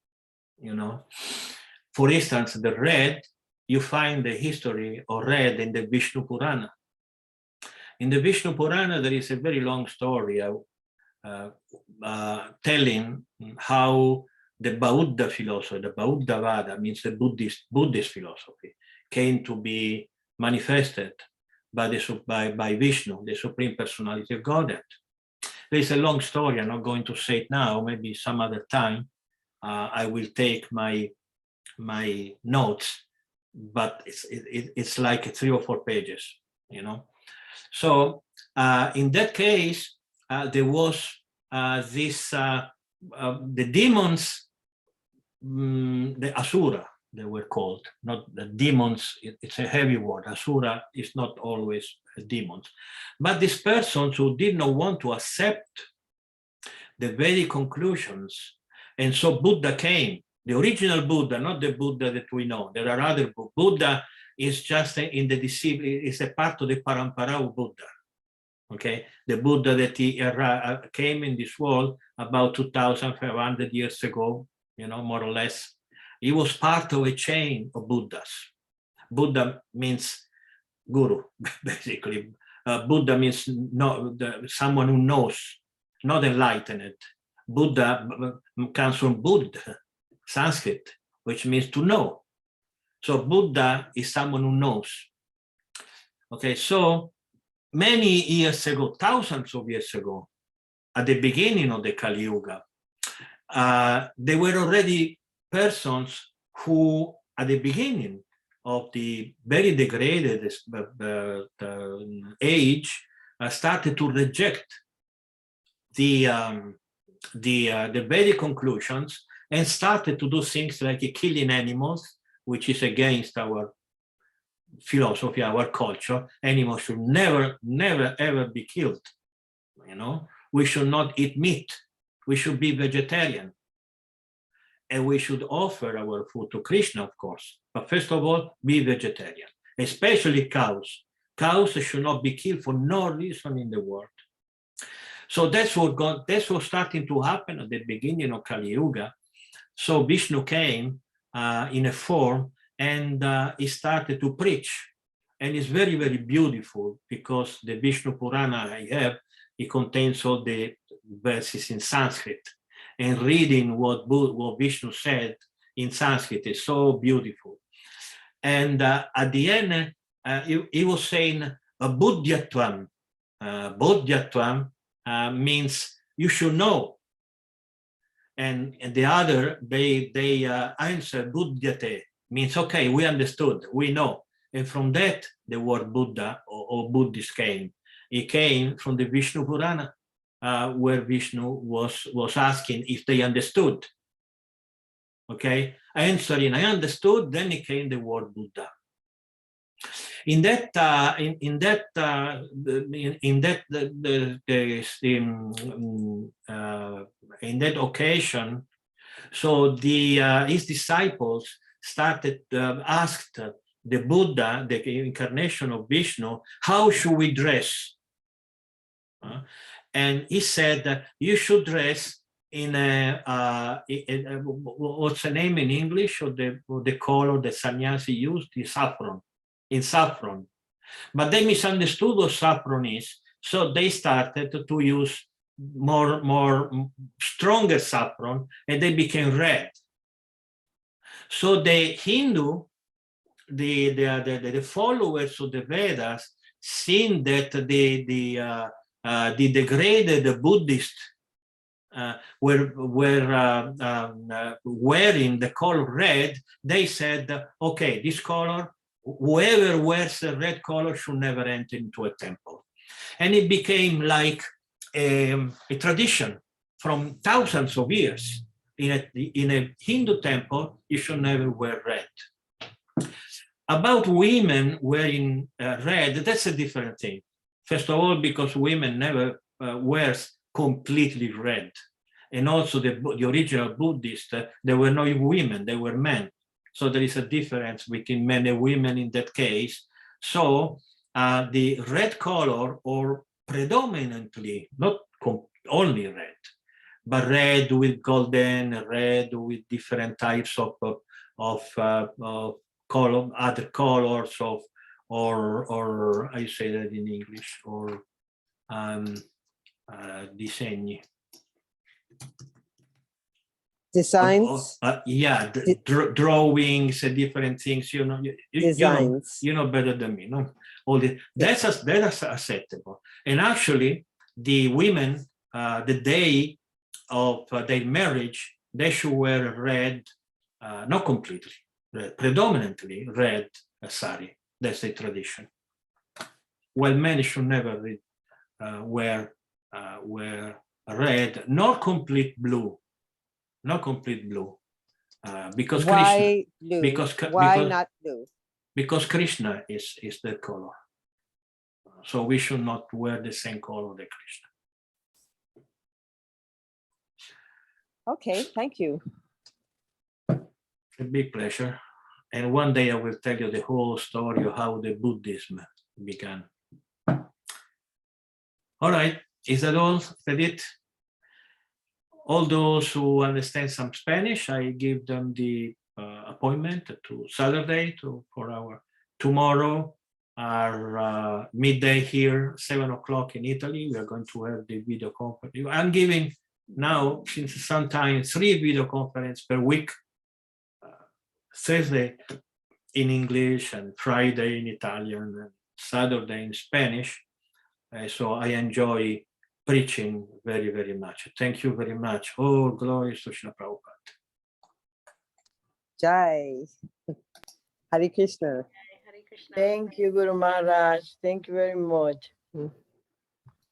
you know. For instance, the red, you find the history of red in the Vishnu Purana. In the Vishnu Purana, there is a very long story telling how the Bauddha philosophy, the Bauddhavada, means the Buddhist philosophy, came to be manifested by Vishnu, the Supreme Personality of Godhead. There is a long story. I'm not going to say it now. Maybe some other time I will take my notes, but it's like 3 or 4 pages, you know. So in that case, there was the demons, the Asura, they were called, not the demons. It's a heavy word. Asura is not always demons, but these persons who did not want to accept the very conclusions, and so Buddha came. The original Buddha, not the Buddha that we know. There are other Buddha. Buddha is just in the disciple, is a part of the Parampara of Buddha. Okay, the Buddha that he came in this world about 2,500 years ago, you know, more or less. He was part of a chain of Buddhas. Buddha means guru, basically. Buddha means someone who knows, not enlightened. Buddha comes from Buddha, Sanskrit, which means to know. So Buddha is someone who knows. Okay, so many years ago, thousands of years ago, at the beginning of the Kali Yuga, there were already persons who, at the beginning of the very degraded age, started to reject the very conclusions and started to do things like killing animals, which is against our philosophy, our culture. Animals should never, ever be killed. You know, we should not eat meat. We should be vegetarian. And we should offer our food to Krishna, of course. But first of all, be vegetarian, especially cows. Cows should not be killed for no reason in the world. So that's what's starting to happen at the beginning of Kali Yuga. So Vishnu came in a form, and he started to preach. And it's very, very beautiful, because the Vishnu Purana I have, it contains all the verses in Sanskrit. And reading what Vishnu said in Sanskrit is so beautiful. And at the end, he was saying, Buddhyatvam. Buddhyatvam means you should know. And the other, they answer Buddhyate, means, okay, we understood, we know. And from that, the word Buddha or Buddhist came. It came from the Vishnu Purana. where Vishnu was asking if they understood. Okay, answering, I understood. Then it came the word Buddha. In that occasion, so his disciples started asked the Buddha, the incarnation of Vishnu, how should we dress? And he said, you should dress in what's the name in English of the color the sannyasi used? The saffron. In saffron. But they misunderstood what saffron is, so they started to use more stronger saffron, and they became red. So the Hindu, the followers of the Vedas, seeing that the degraded Buddhists were wearing the color red, they said, okay, this color, whoever wears a red color should never enter into a temple. And it became like a tradition from thousands of years. In a Hindu temple, you should never wear red. About women wearing red, that's a different thing. First of all, because women never wears completely red. And also the original Buddhists, they were not women, they were men. So there is a difference between men and women in that case. So the red color, or predominantly, not only red, but red with golden, red with different types of color, other colors of, or I say that in English, or disegni. Designs? Yeah, drawings and different things, Designs. You know better than me, no? All that's acceptable. And actually, the women, the day of their marriage, they should wear red, not completely, predominantly red sari. That's the tradition. While men should never wear red, nor complete blue. Not complete blue, because Why Krishna, blue? Why not blue? Because Krishna is the color, so we should not wear the same color that Krishna. Okay, thank you. A big pleasure, and one day I will tell you the whole story of how the Buddhism began. All right, is that all? Is that it? All those who understand some Spanish, I give them the appointment to Saturday for our tomorrow, our midday here, 7 o'clock in Italy. We are going to have the video conference. I'm giving now, since some time, 3 video conferences per week. Thursday in English, and Friday in Italian, and Saturday in Spanish. So I enjoy preaching very, very much. Thank you very much. All glories to Srila Prabhupada. Jai. Hare Krishna. Hare Krishna. Thank you, Guru Maharaj. Thank you very much.